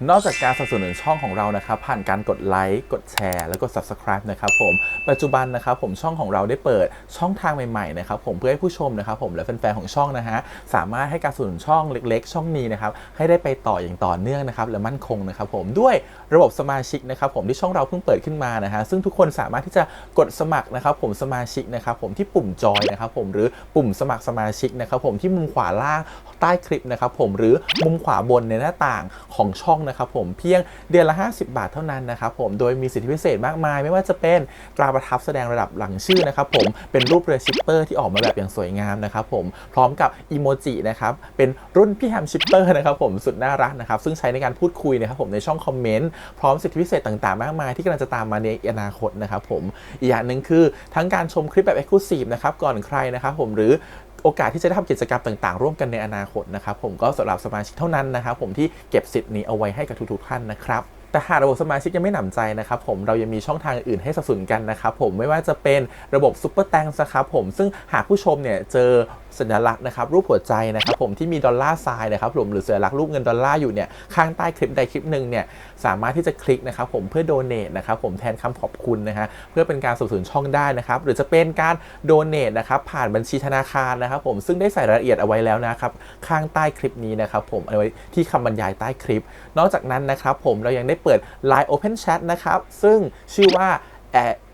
นอกจากการสนับสนุนช่องของเรานะครับผ่านการกดไลค์กดแชร์แล้วก็ Subscribe นะครับผมปัจจุบันนะครับผมช่องของเราได้เปิดช่องทางใหม่ๆนะครับผมเพื่อให้ผู้ชมนะครับผมและแฟนๆของช่องนะฮะสามารถให้การสนับสนุนช่องเล็กๆช่องนี้นะครับให้ได้ไปต่ออย่างต่อเนื่องนะครับและมั่นคงนะครับผมด้วยระบบสมาชิกนะครับผมที่ช่องเราเพิ่งเปิดขึ้นมานะฮะซึ่งทุกคนสามารถที่จะกดสมัครนะครับผมสมาชิกนะครับผมที่ปุ่มจอยนะครับผมหรือปุ่มสมัครสมาชิกนะครับผมที่มุมขวาล่างใต้คลิปนะครับผมหรือมุมขวาบนในหน้าต่างของช่องนะครับผมเพียงเดือนละ50 บาทเท่านั้นนะครับผมโดยมีสิทธิพิเศษมากมายไม่ว่าจะเป็นตราประทับแสดงระดับหลังชื่อนะครับผมเป็นรูปเรือชิปเปอร์ที่ออกมาแบบอย่างสวยงามนะครับผมพร้อมกับอีโมจินะครับเป็นรุ่นพี่แฮมชิปเปอร์นะครับผมสุดน่ารักนะครับซึ่งใช้ในการพูดคุยนะครับผมในช่องคอมเมนต์พร้อมสิทธิพิเศษต่างๆมากมายที่กำลังจะตามมาในอนาคตนะครับผมอีกอย่างหนึ่งคือทั้งการชมคลิปแบบ Exclusive นะครับก่อนใครนะครับผมหรือโอกาสที่จะได้ทำกิจกรรมต่างๆร่วมกันในอนาคตนะครับผมก็สำหรับสมาชิกเท่านั้นนะครับผมที่เก็บสิทธิ์นี้เอาไว้ให้กับทุกๆท่านนะครับแต่หากระบบสมาชิกยังไม่หนำใจนะครับผมเรายังมีช่องทางอื่นให้สนับสนุนกันนะครับผมไม่ว่าจะเป็นระบบซุปเปอร์แตงนะครับผมซึ่งหากผู้ชมเนี่ยเจอสัญลักษณ์นะครับรูปหัวใจนะครับผมที่มีดอลลาร์ไซน์นะครับผมหรือสัญลักษณ์รูปเงินดอลลาร์อยู่เนี่ยข้างใต้คลิปใดคลิปหนึ่งเนี่ยสามารถที่จะคลิกนะครับผมเพื่อโดเนทนะครับผมแทนคำขอบคุณนะฮะเพื่อเป็นการสนับสนุนช่องได้นะครับหรือจะเป็นการโดเนทนะครับผ่านบัญชีธนาคารนะครับผมซึ่งได้ใส่รายละเอียดเอาไว้แล้วนะครับข้างใต้คลิปนี้นะครับผมเอาไว้ที่คำบรรยายใต้คลิปนอกจากนั้นนะครับผมเรายังได้เปิด Line Open Chat นะครับซึ่งชื่อว่า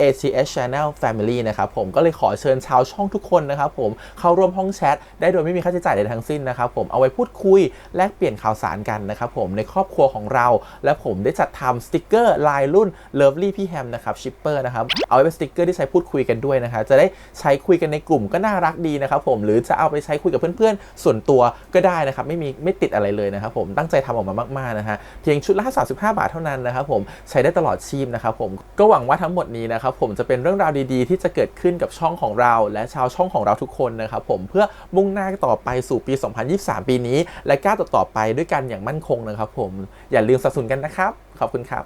ACS Channel Family นะครับผมก็เลยขอเชิญชาวช่องทุกคนนะครับผมเข้าร่วมห้องแชทได้โดยไม่มีค่าใช้จ่ายใดทั้งสิ้นนะครับผมเอาไว้พูดคุยแลกเปลี่ยนข่าวสารกันนะครับผมในครอบครัวของเราและผมได้จัดทำสติกเกอร์ลายรุ่น Lovely พี่แฮมนะครับชิปเปอร์นะครับเอาไว้เป็นสติกเกอร์ที่ใช้พูดคุยกันด้วยนะครับจะได้ใช้คุยกันในกลุ่มก็น่ารักดีนะครับผมหรือจะเอาไปใช้คุยกับเพื่อนๆส่วนตัวก็ได้นะครับไม่ติดอะไรเลยนะครับผมตั้งใจทำออกมามากๆนะฮะเพียงชุดละ35 บาทเท่านั้นนะครับผมใช้ได้ตลอดชีพนะครับผมก็หวังว่าทั้งหมดนี้นะครับผมจะเป็นเรื่องราวดีๆที่จะเกิดขึ้นกับช่องของเราและชาวช่องของเราทุกคนนะครับผมเพื่อมุ่งหน้าต่อไปสู่ปี 2023 ปีนี้และก้าวต่อไปด้วยกันอย่างมั่นคงนะครับผมอย่าลืมสนับสนุนกันนะครับขอบคุณครับ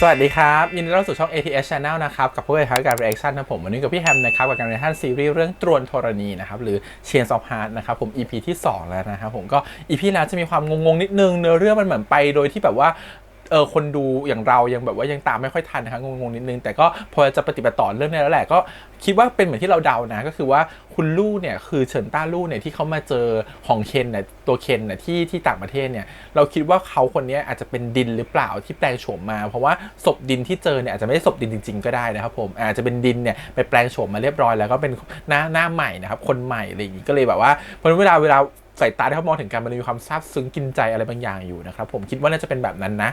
สวัสดีครับยินดีต้อนรับสู่ช่อง ATS Channel นะครับกับพวกเราการ reaction นะผมวันนี้กับพี่แฮมนะครับกับการ reaction ซีรีส์เรื่องตรวนธรณีนะครับหรือ Chains of Hearts นะครับผม EP ที่ 2 แล้วนะครับผมก็ EP แล้วจะมีความงงๆนิดนึงเนื้อเรื่องมันเหมือนไปโดยที่แบบว่าคนดูอย่างเรายังแบบว่ายังตามไม่ค่อยทันนะครับงงๆนิดนึงแต่ก็พอจะปฏิบัติต่อเรื่องนี้แล้วแหละก็คิดว่าเป็นเหมือนที่เราเดานะก็คือว่าคุณลู่เนี่ยคือเฉินต้าลู่เนี่ยที่เขามาเจอของเคนเนี่ยตัวเคนเนี่ยที่ต่างประเทศเนี่ยเราคิดว่าเขาคนนี้อาจจะเป็นดินหรือเปล่าที่แปลงโฉมมาเพราะว่าศพดินที่เจอเนี่ยอาจจะไม่ได้ศพดินจริงๆก็ได้นะครับผมอาจจะเป็นดินเนี่ยไปแปลงโฉมมาเรียบร้อยแล้วก็เป็นหน้าใหม่นะครับคนใหม่อะไรอย่างนี้ก็เลยแบบว่าเพราะเวลาสายตาที่เขามองถึงกันมันมีความซาบซึ้งกินใจอะไรบางอย่างอยู่นะครับผมคิดว่าน่าจะเป็นแบบนั้นนะ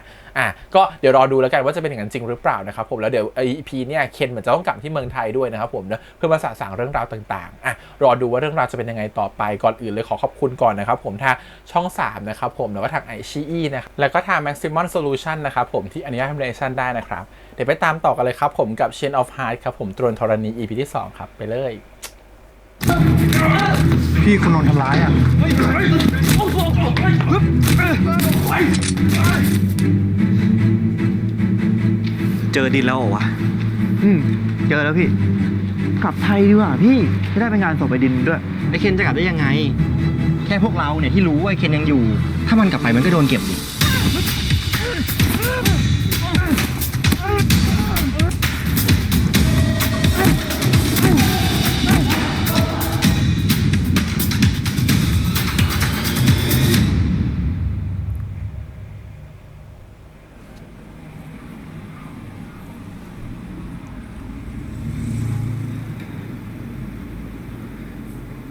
ก็เดี๋ยวรอดูแล้วกันว่าจะเป็นอย่างนั้นจริงหรือเปล่านะครับผมแล้วเดี๋ยว EP เนี่ยเคนเหมือนจะต้องกลับที่เมืองไทยด้วยนะครับผมนะเพื่อมาสะสางเรื่องราวต่างๆรอดูว่าเรื่องราวจะเป็นยังไงต่อไปก่อนอื่นเลยขอขอบคุณก่อนนะครับผมทางช่อง3นะครับผมแล้วก็ทาง iQIYI นะแล้วก็ทาง Maximum Solution นะครับผมที่อนุญาตทำ reaction ได้นะครับเดี๋ยวไปตามต่อกันเลยครับผมกับ Chains of Hearts ครับผมตรวนธรณี EP ที่ 2 ครับไปเลยพี่คุณโดนทำร้ายอ่ะเจอดินแล้วเหรอวะเจอแล้วพี่ กลับไทยดีกว่าพี่จะได้ไปงานศพไอ้ดินด้วย ไอเคนจะกลับได้ยังไง แค่พวกเราเนี่ยที่รู้ว่าไอเคนยังอยู่ ถ้ามันกลับไปมันก็โดนเก็บดิ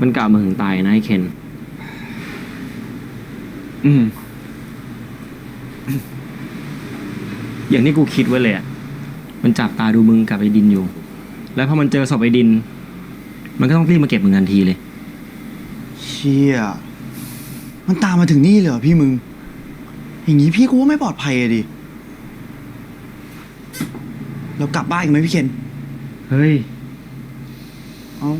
มันกล่าวมาถึงตายนะไอเคนอย่างที่กูคิดไว้เลยอ่ะมันจับตาดูมึงกับไอ้ดินอยู่ แล้วพอมันเจอศพไอ้ดินมันก็ต้องรีบมาเก็บมึงทันทีเลยเชี่ยมันตามมาถึงนี่เลยเหรอพี่มึง อย่างนี้พี่กูว่าไม่ปลอดภัยอะดิเรากลับบ้านกันไหมพี่เคนเฮ้ยเอา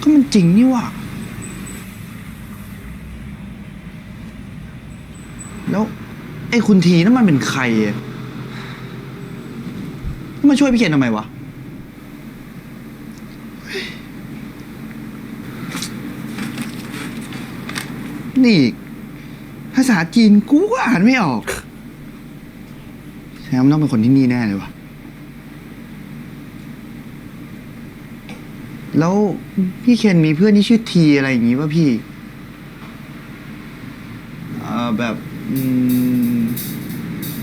ก็มันจริงนี่ว่ะแล้วไอ้คุณทีนั่นมันเป็นใครอะ มาช่วยพี่เคนทำไมวะ นี่อีกภาษาจีนกูก็อ่านไม่ออกแชมป์ต้องเป็นคนที่นี่แน่เลยวะแล้วพี่เคนมีเพื่อนที่ชื่อทีอะไรอย่างงี้ป่ะพี่แบบ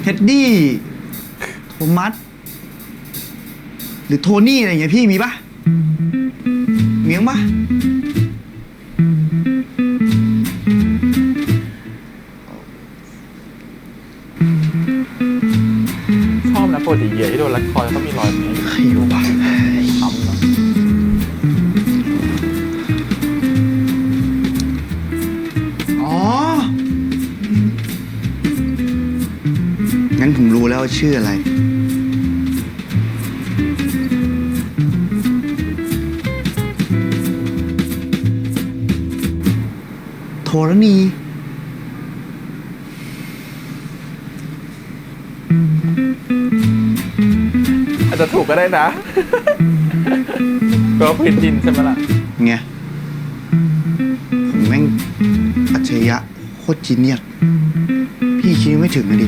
เท็ดดี้โทมัสหรือโทนี่อะไรอย่างเงี้ยพี่มีปะมีมั้งปะ ชอบนะปกติเหยื่อที่โดนรัดคอจะต้องมีรอยอย่างนี้ ใครวะ ช้ำเนาะ อ๋อ งั้นผมรู้แล้วว่าชื่ออะไร โทรณี อาจจะถูกก็ได้นะ ก็พื้นดินใช่ไหมล่ะ ไงผมแม่งอัจฉริยะโคตรจีเนียสพี่คิดไม่ถึงเลยดิ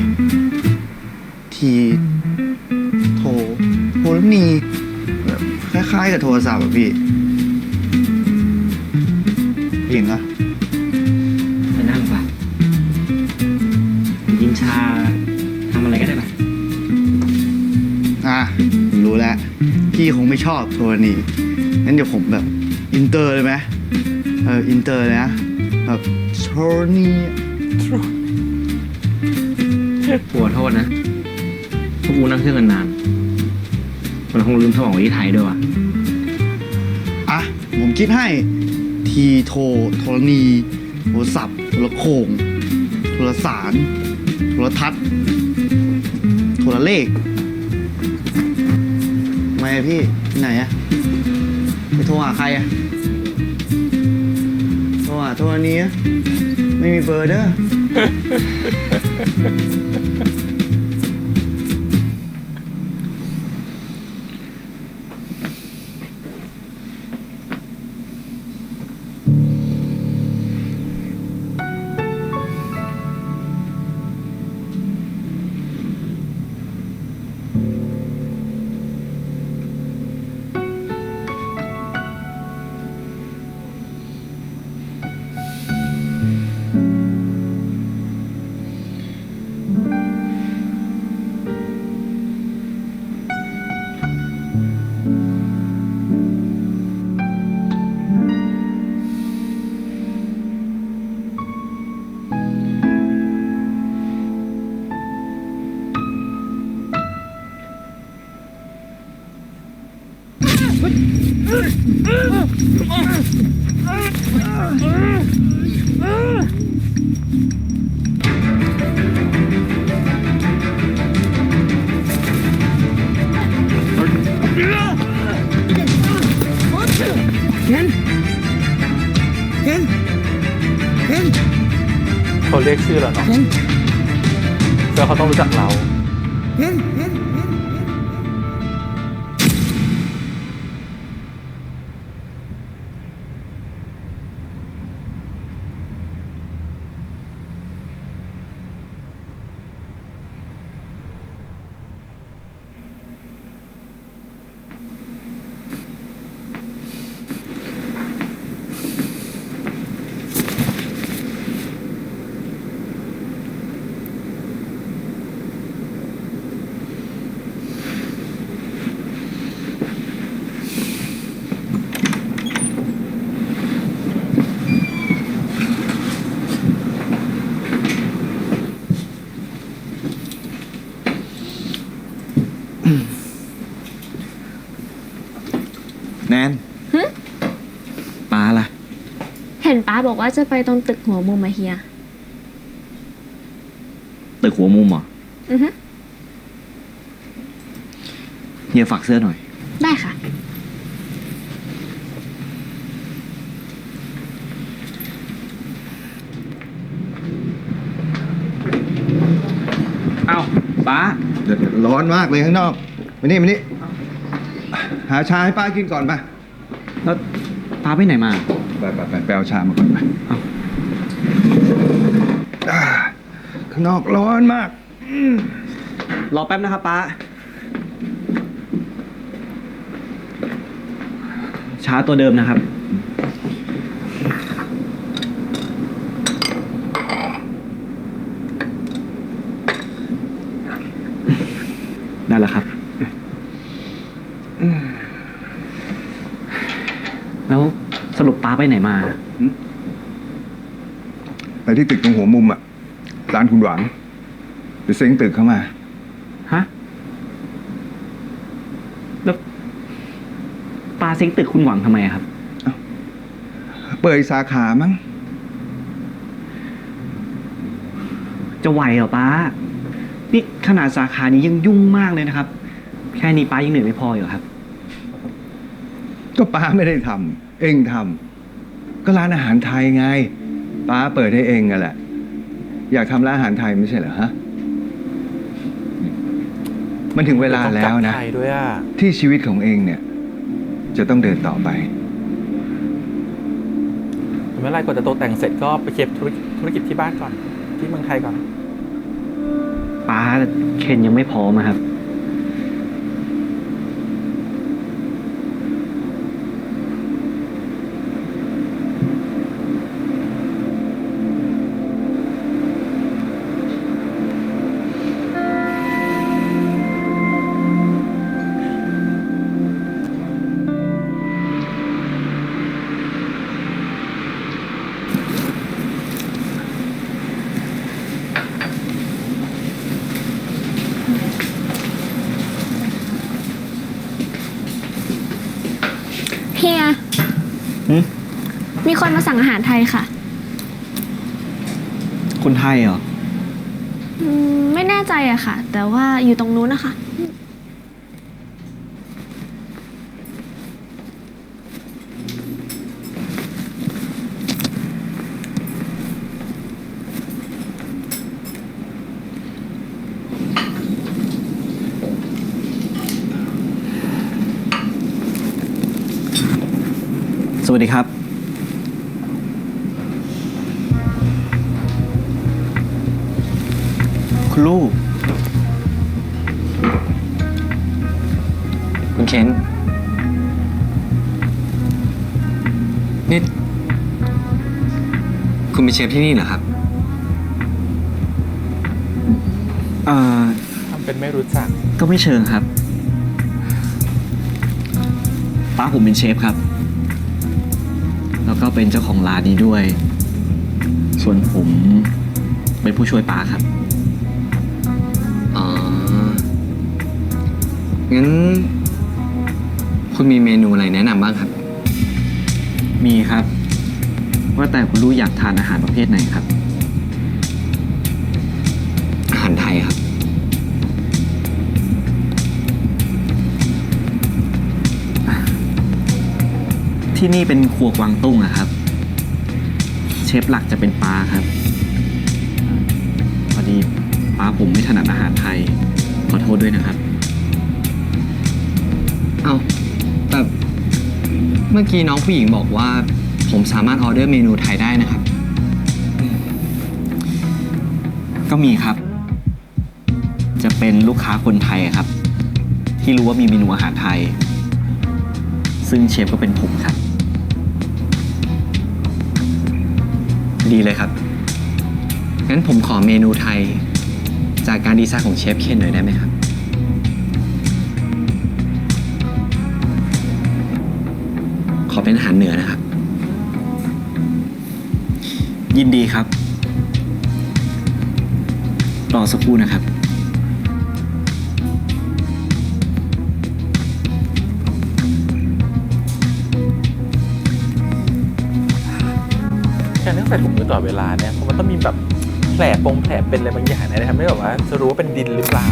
ทีโทรณีแบบคล้ายๆกับโทรศัพท์อะพี่เก่งอะ ไปนั่งป่ะกินชาทำอะไรก็ได้ป่ะ ผมรู้แล้ว พี่คงไม่ชอบโทรณีงั้นเดี๋ยวผมแบบ อินเตอร์เลยไหมอินเตอร์เลยนะแบบโทรณี ปวดโทษนะพวกกูนั่งเครื่องกันนานมันคงลืมสมองไว้ที่ไทยด้วยว่ะ อ่ะ ผมคิดให้ ทีโทรณีโทรศัพท์โทรโข่งโทรสารโทรทัศน์โทรเลขทำไมอะพี่ที่ไหนอะไปโทรหาใครอะโทรหาโทรนี้อะไม่มีเบอร์เด้อ เขาเรียกชื่อเราเนาะแล้วเขาต้องรู้จักเราแนน หึ ปลาล่ะ เห็นป้าบอกว่าจะไปตรงตึกหัวมุมมาเฮีย ตึกหัวมุมเหรอ อือฮึ เฮียฝากเสื้อหน่อย ได้ค่ะ เอ้าป้า เดี๋ยวร้อนมากเลยข้างนอกมานี่ หาชาให้ป้ากินก่อนไป แล้วป้าไปไหนมา ไปเอาชามาก่อนไป เอ้า ข้างนอกร้อนมาก รอแป๊บนะครับป้า ชาตัวเดิมนะครับ ได้แล้วครับ แล้วสรุปป้าไปไหนมา ไปที่ตึกตรงหัวมุมอ่ะร้านคุณหวังไปเซ้งตึกเข้ามา ฮะ แล้วป้าเซ็งตึกคุณหวังทำไมอะครับ เปิดอีกสาขามั้ง จะไหวเหรอป้า นี่ขนาดสาขานี้ยังยุ่งมากเลยนะครับ แค่นี้ป้ายังเหนื่อยไม่พออยู่ครับ ก็ป้าไม่ได้ทำเองทำก็ร้านอาหารไทยไงป้าเปิดให้เองกันแหละ อยากทำร้านอาหารไทยไม่ใช่เหรอฮะมันถึงเวลาแล้วนะ ต้องกบไทยด้วยอ่ะ ที่ชีวิตของเองเนี่ย จะต้องเดินต่อไป เมื่อไรกว่าจะโตแต่งเสร็จก็ไปเก็บธุรกิจที่บ้านก่อน ที่เมืองไทยก่อน ป้าเคนยังไม่พร้อมอะครับ เฮีย หืม มีคนมาสั่งอาหารไทยค่ะ คนไทยเหรอ ไม่แน่ใจอะค่ะ แต่ว่าอยู่ตรงนู้นนะคะ สวัสดีครับ คุณลูก คุณเคนนี่ คุณเป็นเชฟที่นี่เหรอครับ ทำเป็นไม่รู้จัก ก็ไม่เชิงครับ ป้าผมเป็นเชฟครับ แล้วก็เป็นเจ้าของร้านนี้ด้วย ส่วนผมเป็นผู้ช่วยป้าครับ อ๋อ งั้น คุณมีเมนูอะไรแนะนำบ้างครับ มีครับ ว่าแต่คุณลูกอยากทานอาหารประเภทไหนครับ อาหารไทยครับ ที่นี่เป็นครัวกวางตุ้งอะครับ เชฟหลักจะเป็นป้าครับ พอดีป้าผมไม่ถนัดอาหารไทย ขอโทษด้วยนะครับ เอ้าแต่เมื่อกี้น้องผู้หญิงบอกว่า ผมสามารถออเดอร์เมนูไทยได้นะครับ ก็มีครับ จะเป็นลูกค้าคนไทยอะครับ ที่รู้ว่ามีเมนูอาหารไทย ซึ่งเชฟก็เป็นผมครับ ดีเลยครับ งั้นผมขอเมนูไทย จากการดีไซน์ของเชฟเคนหน่อยได้ไหมครับ ขอเป็นอาหารเหนือนะครับ ยินดีครับ รอสักครู่นะครับ การต้องใส่ถุงมือตลอดเวลาเนี่ยเพราะมันต้องมีแบบแผลเป็นอะไรบางอย่างเนี่ยทำให้แบบว่าจะรู้ว่าเป็นดินหรือเปล่า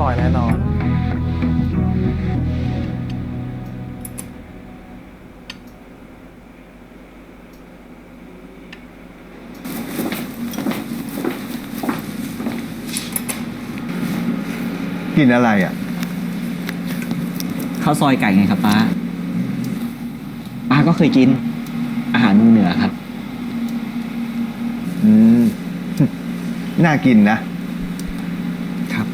ซอยแน่นอน กินอะไรอ่ะ ข้าวซอยไก่ไงครับป้า ป้าก็เคยกิน อาหารเมืองเหนือครับ อืม น่ากินนะ ครับ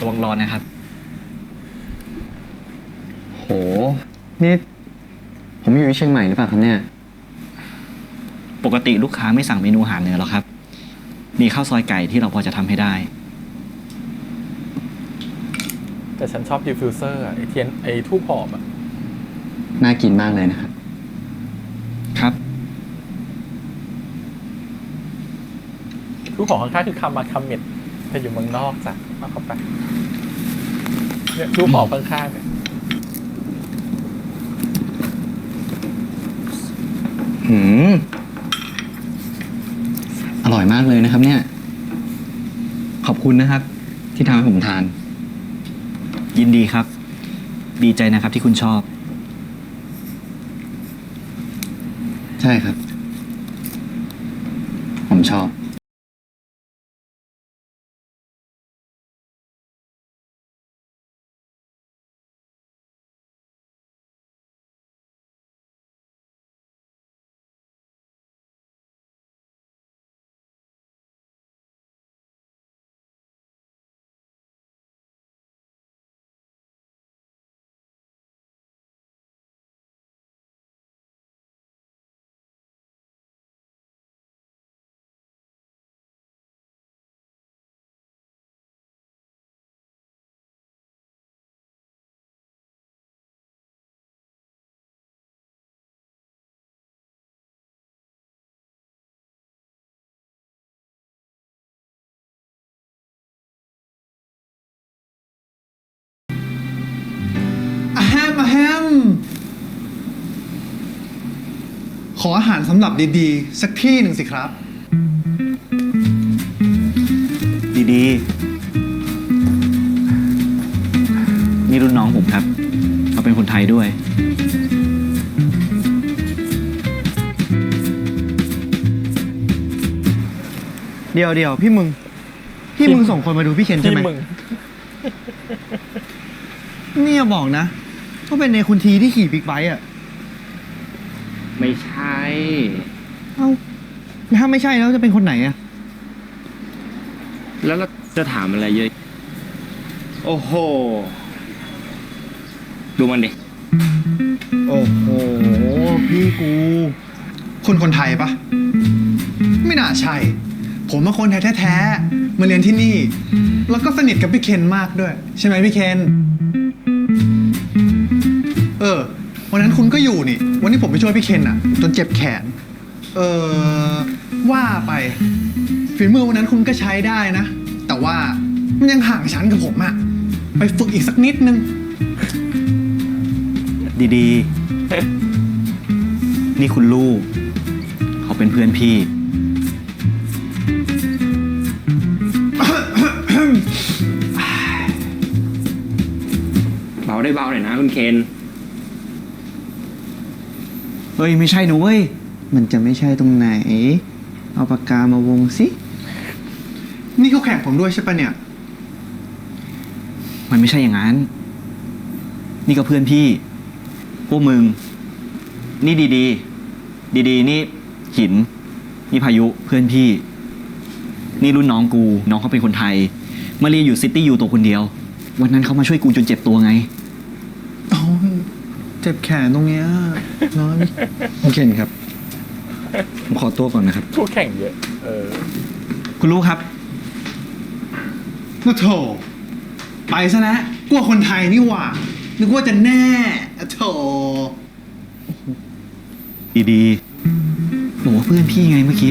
ระวังร้อนนะครับ โห นี่ ผมอยู่ที่เชียงใหม่หรือเปล่าครับเนี่ย ปกติลูกค้าไม่สั่งเมนูอาหารเหนือหรอกครับ มีข้าวซอยไก่ที่เราพอจะทำให้ได้ แต่ฉันชอบดิฟฟิวเซอร์ไอเทียนไอทูบหอมอะ น่ากินมากเลยนะครับ ครับ ทูบหอมข้างๆคือคามาคาเมดแต่อยู่เมืองนอกจ้ะมาเข้าไปเนี่ยทูบหอมข้างๆเนี่ย หืม อร่อยมากเลยนะครับเนี่ย ขอบคุณนะครับ ที่ทำให้ผมทาน ยินดีครับ ดีใจนะครับที่คุณชอบ ใช่ครับ ผมชอบ อะแฮมอะแฮม ขออาหารสำหรับดีๆ สักที่หนึ่งสิครับ ดีๆ นี่รุ่นน้องผมครับ เขาเป็นคนไทยด้วย เดี๋ยวพี่มึง พี่มึงส่งคนมาดูพี่เคนใช่ ที่ ไหม มึง นี่อย่าบอกนะว่าเป็นในคุณทีที่ขี่บิ๊กไบค์อ่ะ ไม่ใช่ เอ้าถ้าไม่ใช่แล้วจะเป็นคนไหนอ่ะ แล้วเราจะถามอะไรเยอะ โอ้โห ดูมันดิ โอ้โห พี่กู คุณคนไทยปะ ไม่น่าใช่ ผมเป็นคนไทยแท้ๆมาเรียนที่นี่ แล้วก็สนิทกับพี่เคนมากด้วย ใช่ไหมพี่เคน วันนั้นคุณก็อยู่นี่ วันนี้ผมไปช่วยพี่เคนอ่ะ จนเจ็บแขน ว่าไปฝีมือวันนั้นคุณก็ใช้ได้นะ แต่ว่ามันยังห่างชั้นกับผมอะไปฝึกอีกสักนิดนึง ดีๆ นี่คุณลูก เขาเป็นเพื่อนพี่ เบาได้เบาหน่อยนะคุณเคน เฮ้ย ไม่ใช่หนูเว้ย มันจะไม่ใช่ตรงไหน เอาปากกามาวงสิ นี่เขาแข่งผมด้วยใช่ปะเนี่ย มันไม่ใช่อย่างนั้น นี่ก็เพื่อนพี่ พวกมึง นี่ดีๆ นี่ หิน นี่พายุเพื่อนพี่ นี่รุ่นน้องกู น้องเขาเป็นคนไทย มาเรียนอยู่ซิตี้ยูตัวคนเดียว วันนั้นเขามาช่วยกูจนเจ็บตัวไง โอ้ยเจ็บแขนตรงเนี้ยน้อยโอเคครับ ผมขอตัวก่อนนะครับ คู่แข่งเยอะ คุณรู้ครับ โถไปซะนะกลัวคนไทยนี่หว่า นึกว่าจะแน่โถ ดีๆบอกว่าเพื่อนพี่ไงเมื่อกี้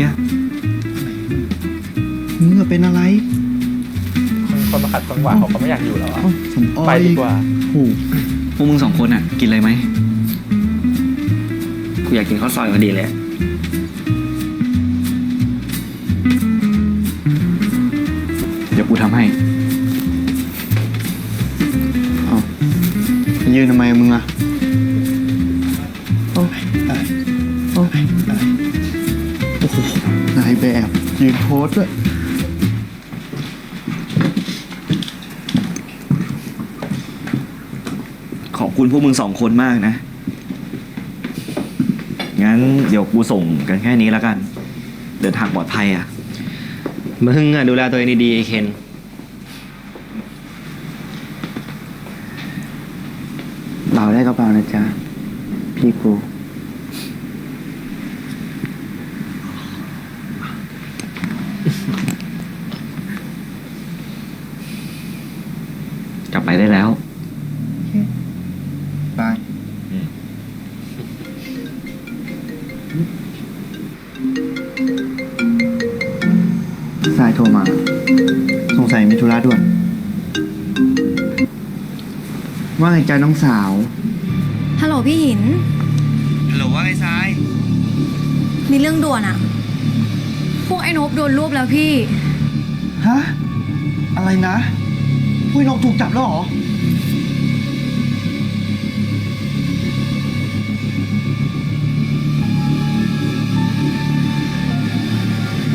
มึงเป็นอะไร คนมาขัดจังหวะเขาก็ไม่อยากอยู่แล้วอะ เอ้าสมออย ไปดีกว่า โอ้ พวกมึงสองคนอ่ะ กินอะไรไหม กูอยากกินข้าวซอยพอดีเลย เดี๋ยวกูทำให้ เอายืนทำไมมึงอะโอ้ยโอ้ยโอ้โหนายแบบยืนโพสด้วย ขอบคุณพวกมึงสองคนมากนะ งั้นเดี๋ยวกูส่งกันแค่นี้แล้วกัน เดินทางปลอดภัยอ่ะ มึงอะดูแลตัวเองดีๆไอ้เคน เบาได้ก็เบานะจ๊ะ พี่กู กลับไปได้แล้ว บายสายโทรมา สงสัยมีธุระด่วน ว่าไงจ๊ะน้องสาว ฮัลโหลพี่หิน ฮัลโหลว่าไงทราย มีเรื่องด่วนอะพวกไอ้นบโดนรวบแล้วพี่ ฮะ อะไรนะพุ้ยนกถูกจับแล้วเหรอ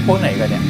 พวกไหนกันเนี่ย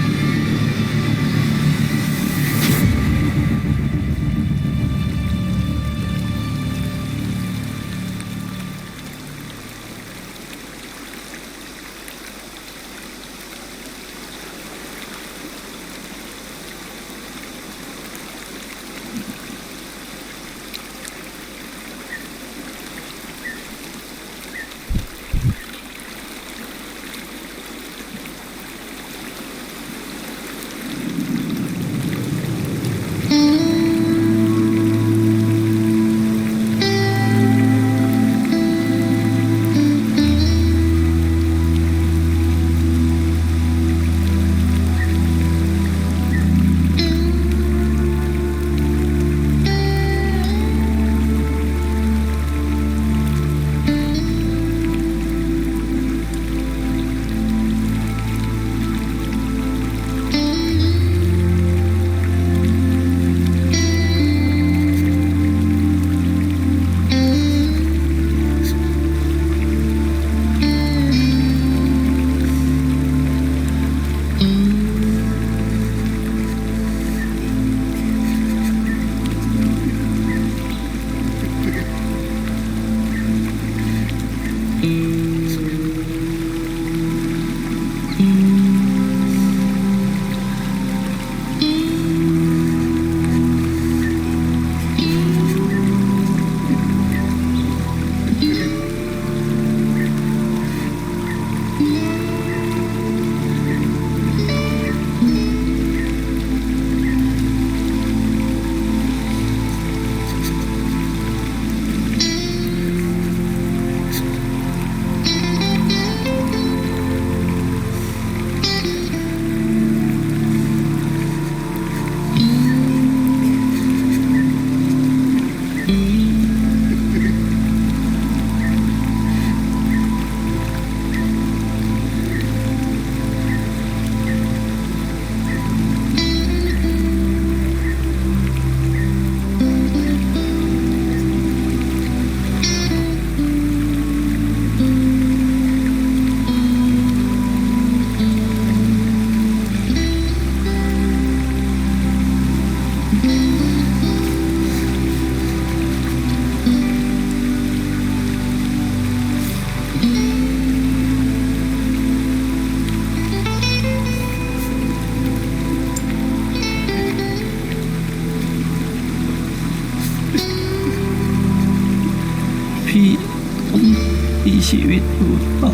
มีชีวิตอยู่ต่อ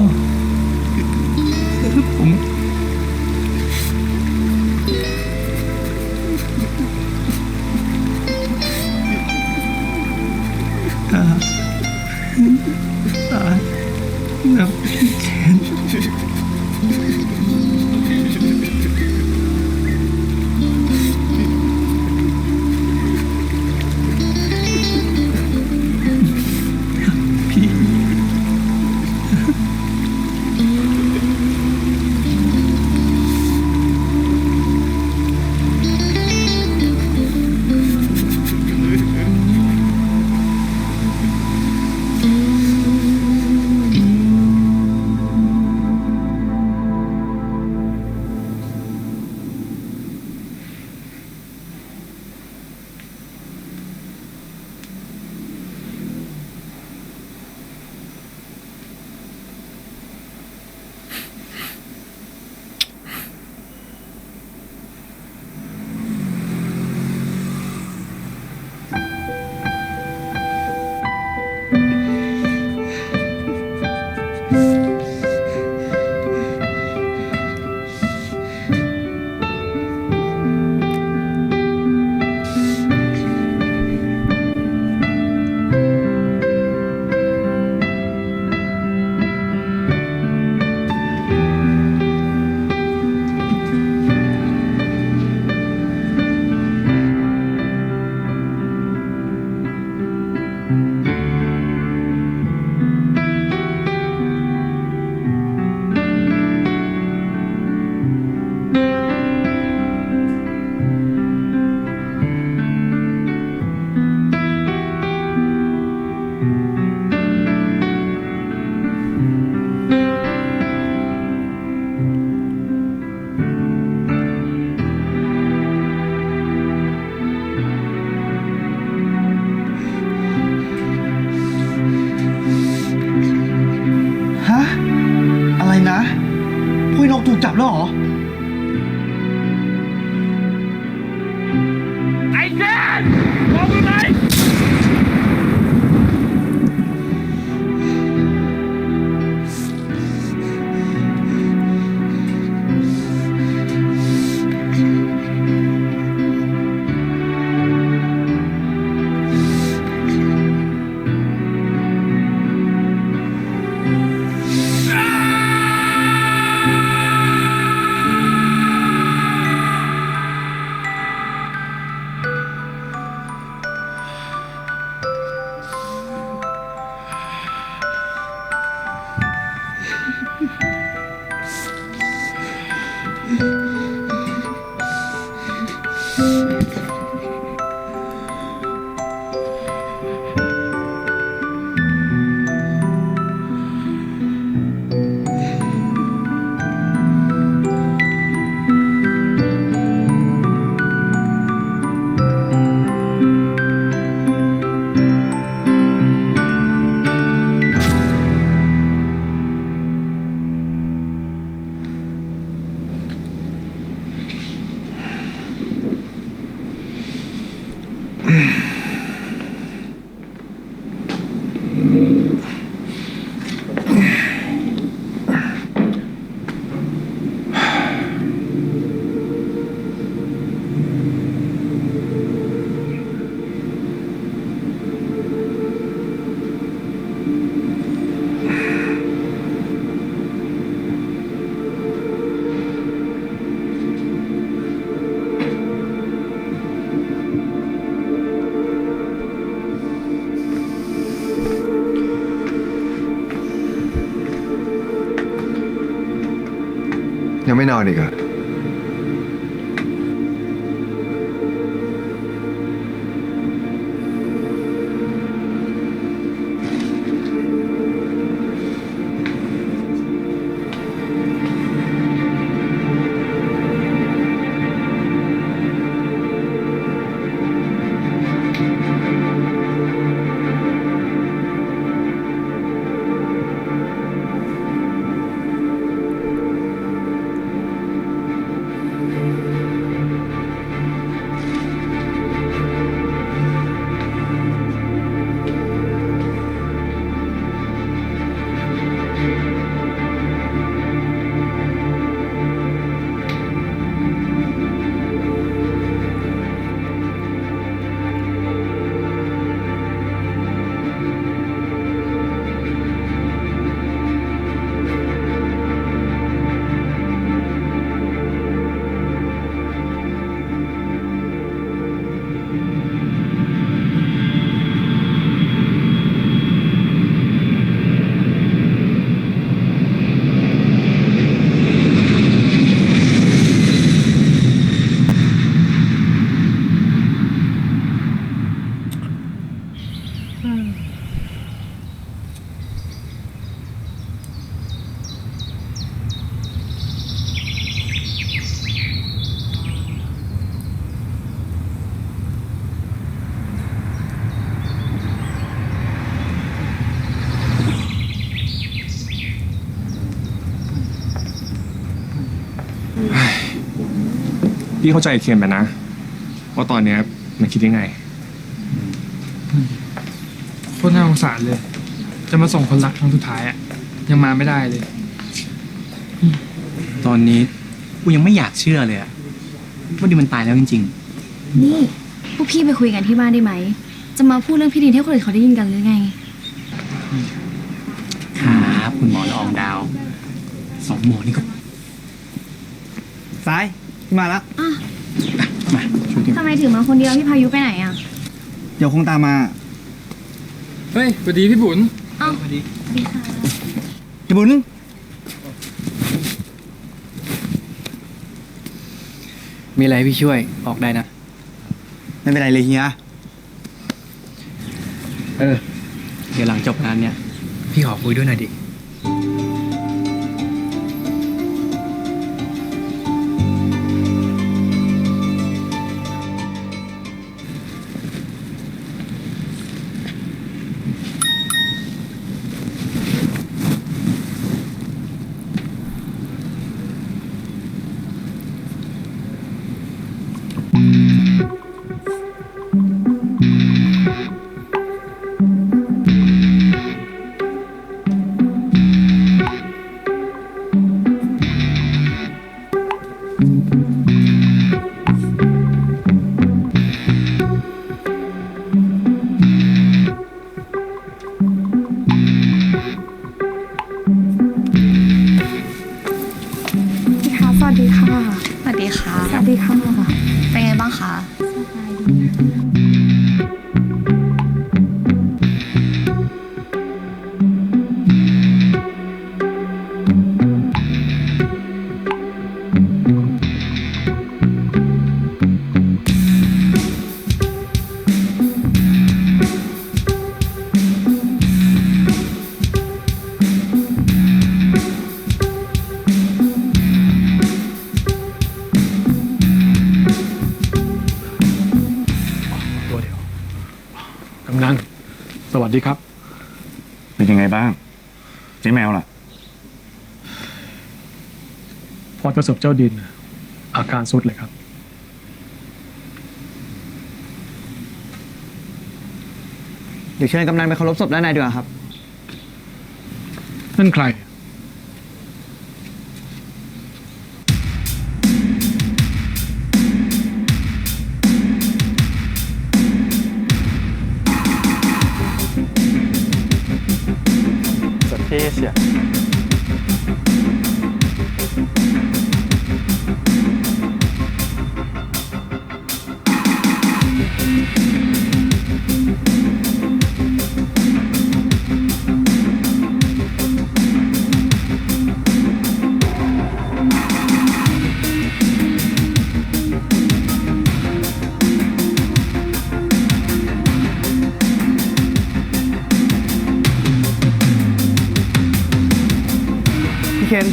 ผมตานับแขน ฮะ อะไรนะพวกนกถูกจับแล้วเหรอ ยังไม่นอนอีกเหรอ พี่เข้าใจเคนไปนะว่าตอนเนี้ยมันคิดยังไง โคตรน่าสงสารเลย จะมาส่งคนรักครั้งสุดท้ายอะยังมาไม่ได้เลย ตอนนี้กูยังไม่อยากเชื่อเลยอะว่าดิมันตายแล้วจริง นี่พวกพี่ไปคุยกันที่บ้านได้ไหม จะมาพูดเรื่องพี่ดินให้คนอื่นเขาได้ยินกันหรือไง ๆครับคุณหมอละอองดาวสองหมอนี่ก็ ซ้ายมาแล้ว มาช่วยกัน ทำไมถึงมาคนเดียวพี่พายุไปไหนอ่ะ เดี๋ยวคงตามมา เฮ้ยสวัสดีพี่บุญ อ้าวสวัสดีค่ะ พี่บุญ มีอะไรพี่ช่วยออกได้นะ ไม่เป็นไรเลยเฮีย เดี๋ยวหลังจบงานเนี่ย พี่ขอคุยด้วยหน่อยดิ พี่คะสวัสดีค่ะ สวัสดีค่ะ สวัสดีค่ะ เป็นไงบ้างคะ ตัวเดียวกำนันสวัสดีครับ เป็นยังไงบ้างเจ๊แมวล่ะ พอประสบเจ้าดิน อาการสุดเลยครับ เดี๋ยวเชิญกำนันไปเคารพศพด้านในดีกว่าครับ นั่นใคร สุดเท่เชียว พี่เคน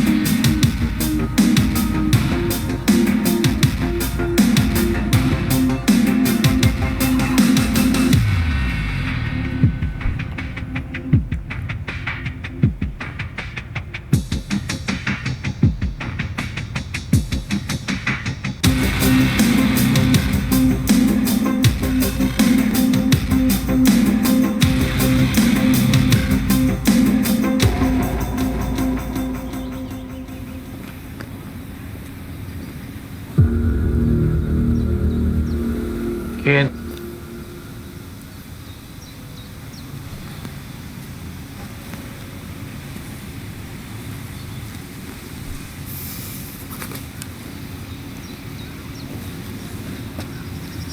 เคน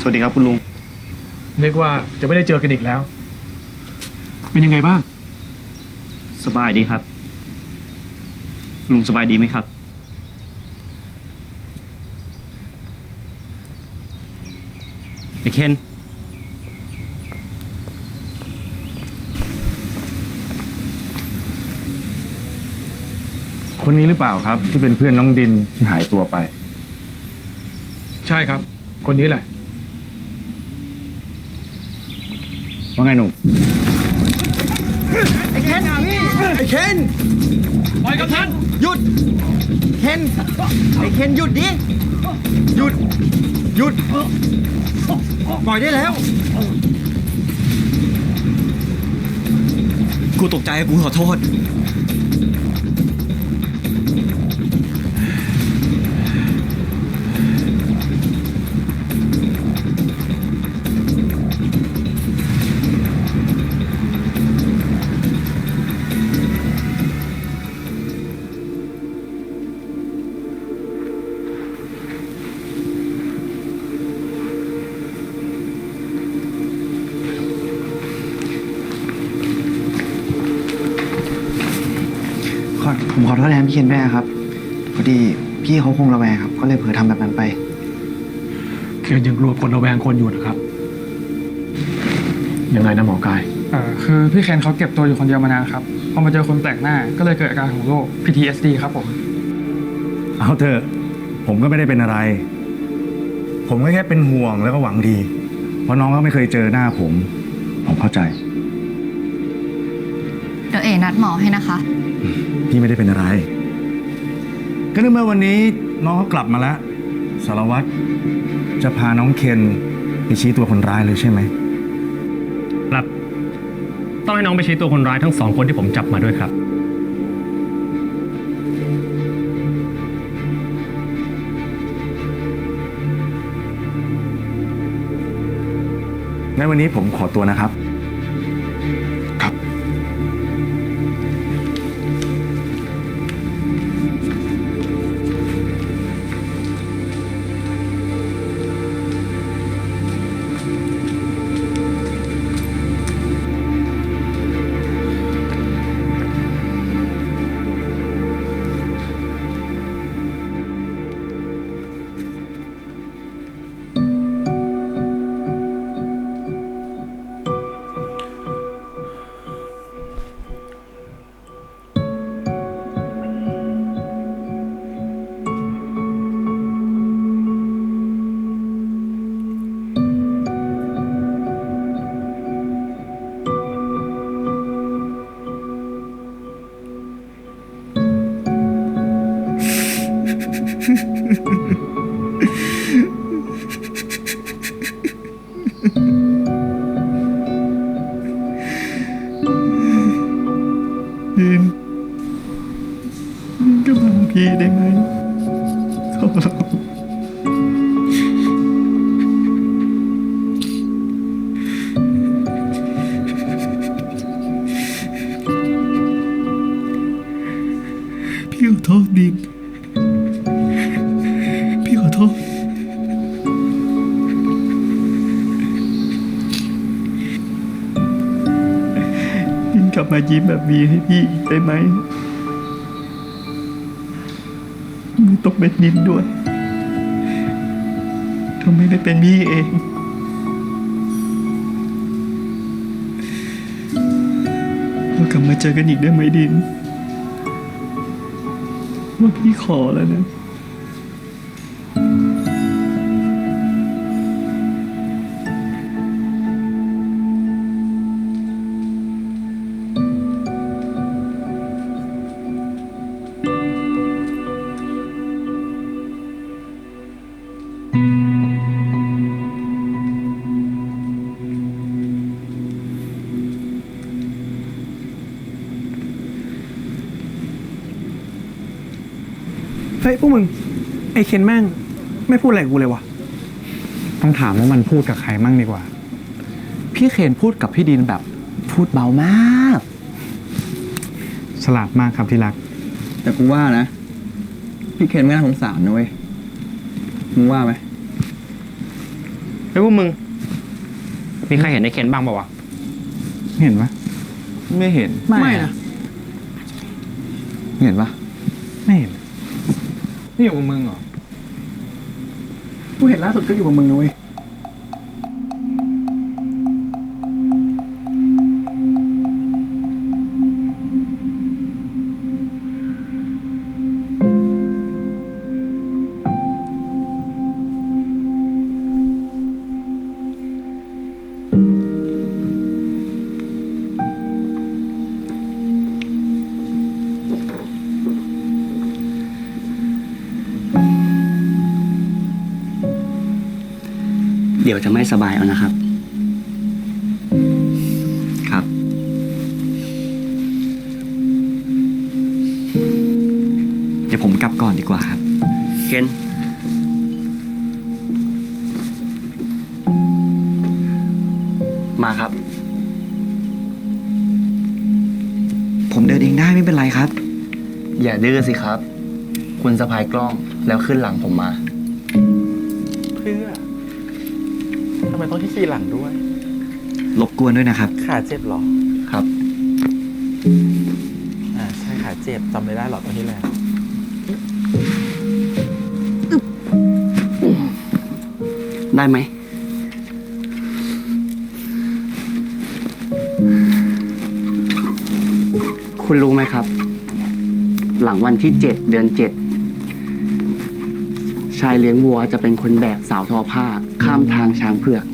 สวัสดีครับคุณลุง นึกว่าจะไม่ได้เจอกันอีกแล้ว เป็นยังไงบ้าง สบายดีครับ ลุงสบายดีไหมครับ ไอ้เคน คนนี้หรือเปล่าครับ ที่เป็นเพื่อนน้องดินที่หายตัวไป ใช่ครับ คนนี้แหละ ว่าไงหนุ่ม ไอ้เคนไอ้เคนปล่อยกับท่านหยุด เคน ไอ้เคนหยุดดิ หยุด หยุด ปล่อยได้แล้ว กูตกใจกูขอโทษ ผมขอโทษแทนพี่เคนด้วยครับ พอดีพี่เขาคงระแวงครับ ก็เลยเผลอทำแบบนั้นไป เคนยังกลัวคนระแวงคนอยู่นะครับ ยังไงนะหมอกาย คือพี่เคนเขาเก็บตัวอยู่คนเดียวมานานครับ พอมาเจอคนแปลกหน้าก็เลยเกิดอาการของโรค PTSD ครับผม เอาเถอะ ผมก็ไม่ได้เป็นอะไร ผมก็แค่เป็นห่วงแล้วก็หวังดี เพราะน้องก็ไม่เคยเจอหน้าผมเข้าใจ เดี๋ยวเอ๋นัดหมอให้นะคะ พี่ไม่ได้เป็นอะไร ก็ในเมื่อวันนี้น้องเขากลับมาแล้ว สารวัตรจะพาน้องเคนไปชี้ตัวคนร้ายเลยใช่ไหม ครับ ต้องให้น้องไปชี้ตัวคนร้ายทั้ง2 คนที่ผมจับมาด้วยครับ งั้นวันนี้ผมขอตัวนะครับ ครับ ก็ฟังพี่ได้ไหมขอร้องพี่ขอโทษดินพี่ขอโทษดินกลับมายิ้มแบบนี้ให้พี่อีกได้ไหมไม่ต้องเป็นดินด้วยถ้าไม่ได้เป็นพี่เองเรากลับมาเจอกันอีกได้ไหมดินว่าพี่ขอแล้วนะ เฮ้ยพวกมึง ไอ้เคนแม่งไม่พูดอะไรกับกูเลยวะ ต้องถามว่ามันพูดกับใครมั่งดีกว่า พี่เคนพูดกับพี่ดินแบบพูดเบามาก ฉลาดมากครับที่รัก แต่กูว่านะ พี่เคนไม่น่าสงสารนะเว้ย มึงว่าไหม เฮ้ยพวกมึง มีใครเห็นไอ้เคนบ้างเปล่าวะ เห็นปะ ไม่เห็น ไม่นะ เห็นปะ ไม่เห็น นี่อยู่กับมึงเหรอ กูเห็นล่าสุดก็อยู่กับมึงนะเว้ย เดี๋ยวจะไม่สบายเอานะครับ ครับ เดี๋ยวผมกลับก่อนดีกว่าครับ เคน มาครับ ผมเดินเองได้ไม่เป็นไรครับ อย่าดื้อสิครับ คุณสะพายกล้องแล้วขึ้นหลังผมมา เพื่อทำไมต้องที่ขี่หลังด้วย รบกวนด้วยนะครับ ขาเจ็บเหรอ ครับ ใช่ขาเจ็บจำไม่ได้หรอกตอนที่แล้ว ได้ไหม คุณรู้ไหมครับ หลังวันที่ 7 เดือน 7 ชายเลี้ยงวัวจะเป็นคนแบกสาวทอผ้า ข้ามทางช้างเผือก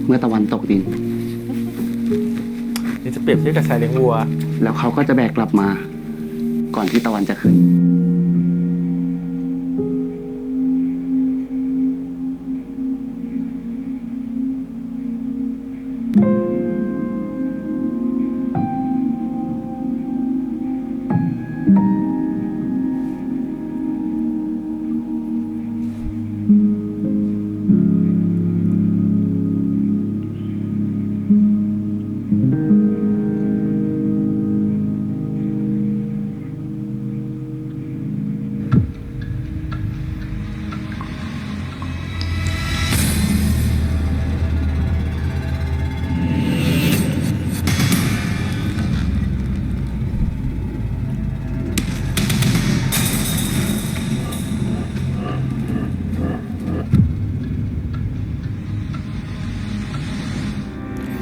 เมื่อตะวันตกดิน นี่จะเปรียบเทียบกับชายเลี้ยงวัว แล้วเขาก็จะแบกกลับมา ก่อนที่ตะวันจะขึ้น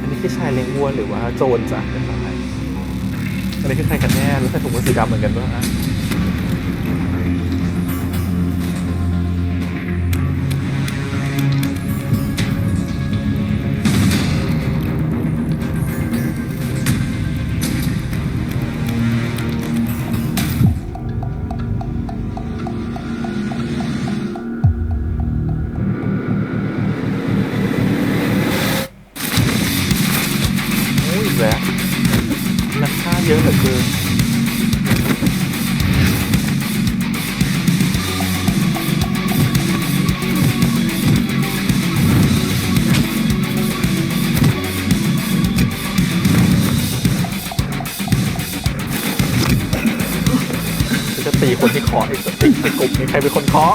อันนี้คือชายเลี้ยงวัวหรือว่าโจรจ้ะเป็นอะไรอันนี้คือใครกันแน่แล้วใส่ถุงมือสีดำเหมือนกันด้วยนะอีกแล้วนักฆ่าเยอะเหลือเกินจะตีคนที่เคาะอีกตีในกลุ่มมีใครเป็นคนเคาะ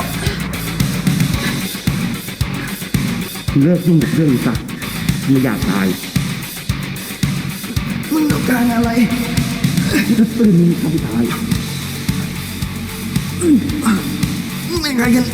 เลิกยุ่งกับเรื่องสักไม่อยากตาย มึงต้องการอะไรจะตื่นมึงทำตายไม่ใครกัน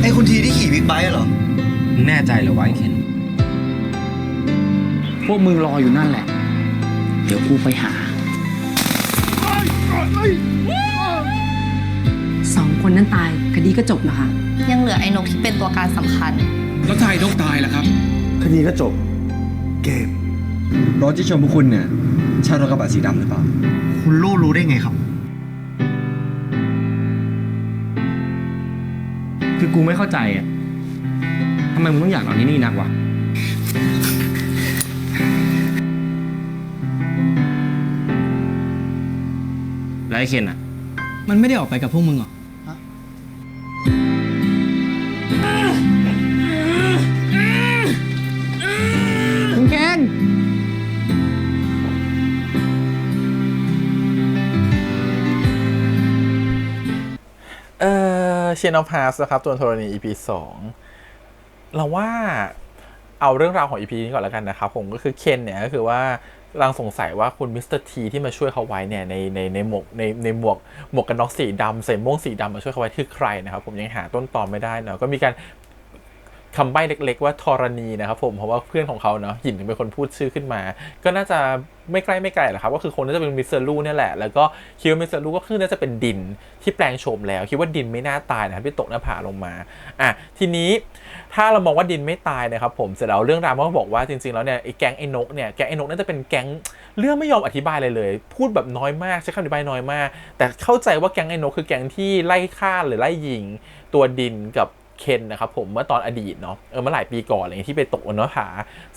ไอ้คนทีที่ขี่บิ๊กไบค์เหรอ แน่ใจเหรอวะไอ้เคน พวกมึงรออยู่นั่นแหละ เดี๋ยวกูไปหา 2 คนนั้นตายคดีก็จบนะคะ ยังเหลือไอ้นกที่เป็นตัวการสำคัญ แล้วถ้าไอ้นกตายล่ะครับ คดีก็จบ เกม รถที่ชนพวกคุณเนี่ยใช่รถกระบะสีดำหรือเปล่า คุณรู้ได้ไงครับ คือกูไม่เข้าใจอ่ะทำไมมึงต้องอยากนอนที่นี่นักวะ แล้วไอ้เคนอ่ะ มันไม่ได้ออกไปกับพวกมึงหรอ คุณเคน เชนอฟฮาร์สนะครับตัวธรณี EP 2เราว่าเอาเรื่องราวของ EP นี้ก่อนแล้วกันนะครับผมก็คือเคนเนี่ยก็คือว่ากำลังสงสัยว่าคุณมิสเตอร์ทีที่มาช่วยเขาไว้เนี่ยในหมวกกันน็อกสีดำใส่ม่วงสีดำมาช่วยเขาไว้คือใครนะครับผมยังหาต้นตอไม่ได้เนาะก็มีการคำใบ้เล็กๆว่าธรณีนะครับผมเพราะว่าเพื่อนของเขาเนาะหยินเป็นคนพูดชื่อขึ้นมาก็น่าจะไม่ไกลหรอกครับก็คือคนน่าจะเป็นมิสเตอร์ลูเนี่ยแหละแล้วก็คิดว่ามิสเตอร์ลูก็คือน่าจะเป็นดินที่แปลงโฉมแล้วคิดว่าดินไม่น่าตายนะครับที่ตกหน้าผาลงมาทีนี้ถ้าเรามองว่าดินไม่ตายนะครับผมเสร็จแล้วเรื่องราวมันก็บอกว่าจริงๆแล้วเนี่ยไอ้แก๊งไอ้นกเนี่ยแก๊งไอ้นกน่าจะเป็นแก๊งเรื่องไม่ยอมอธิบายเลยพูดแบบน้อยมากใช้คำอธิบายน้อยมากแต่เข้าใจว่าแก๊งไอ้นกคือแก๊งที่ไล่ฆ่าหรือไล่ยิงตัวดินกับเคนนะครับผมเมื่อตอนอดีตเนาะเมื่อหลายปีก่อนอะไรอย่างที่ไปตกบนหน้าผา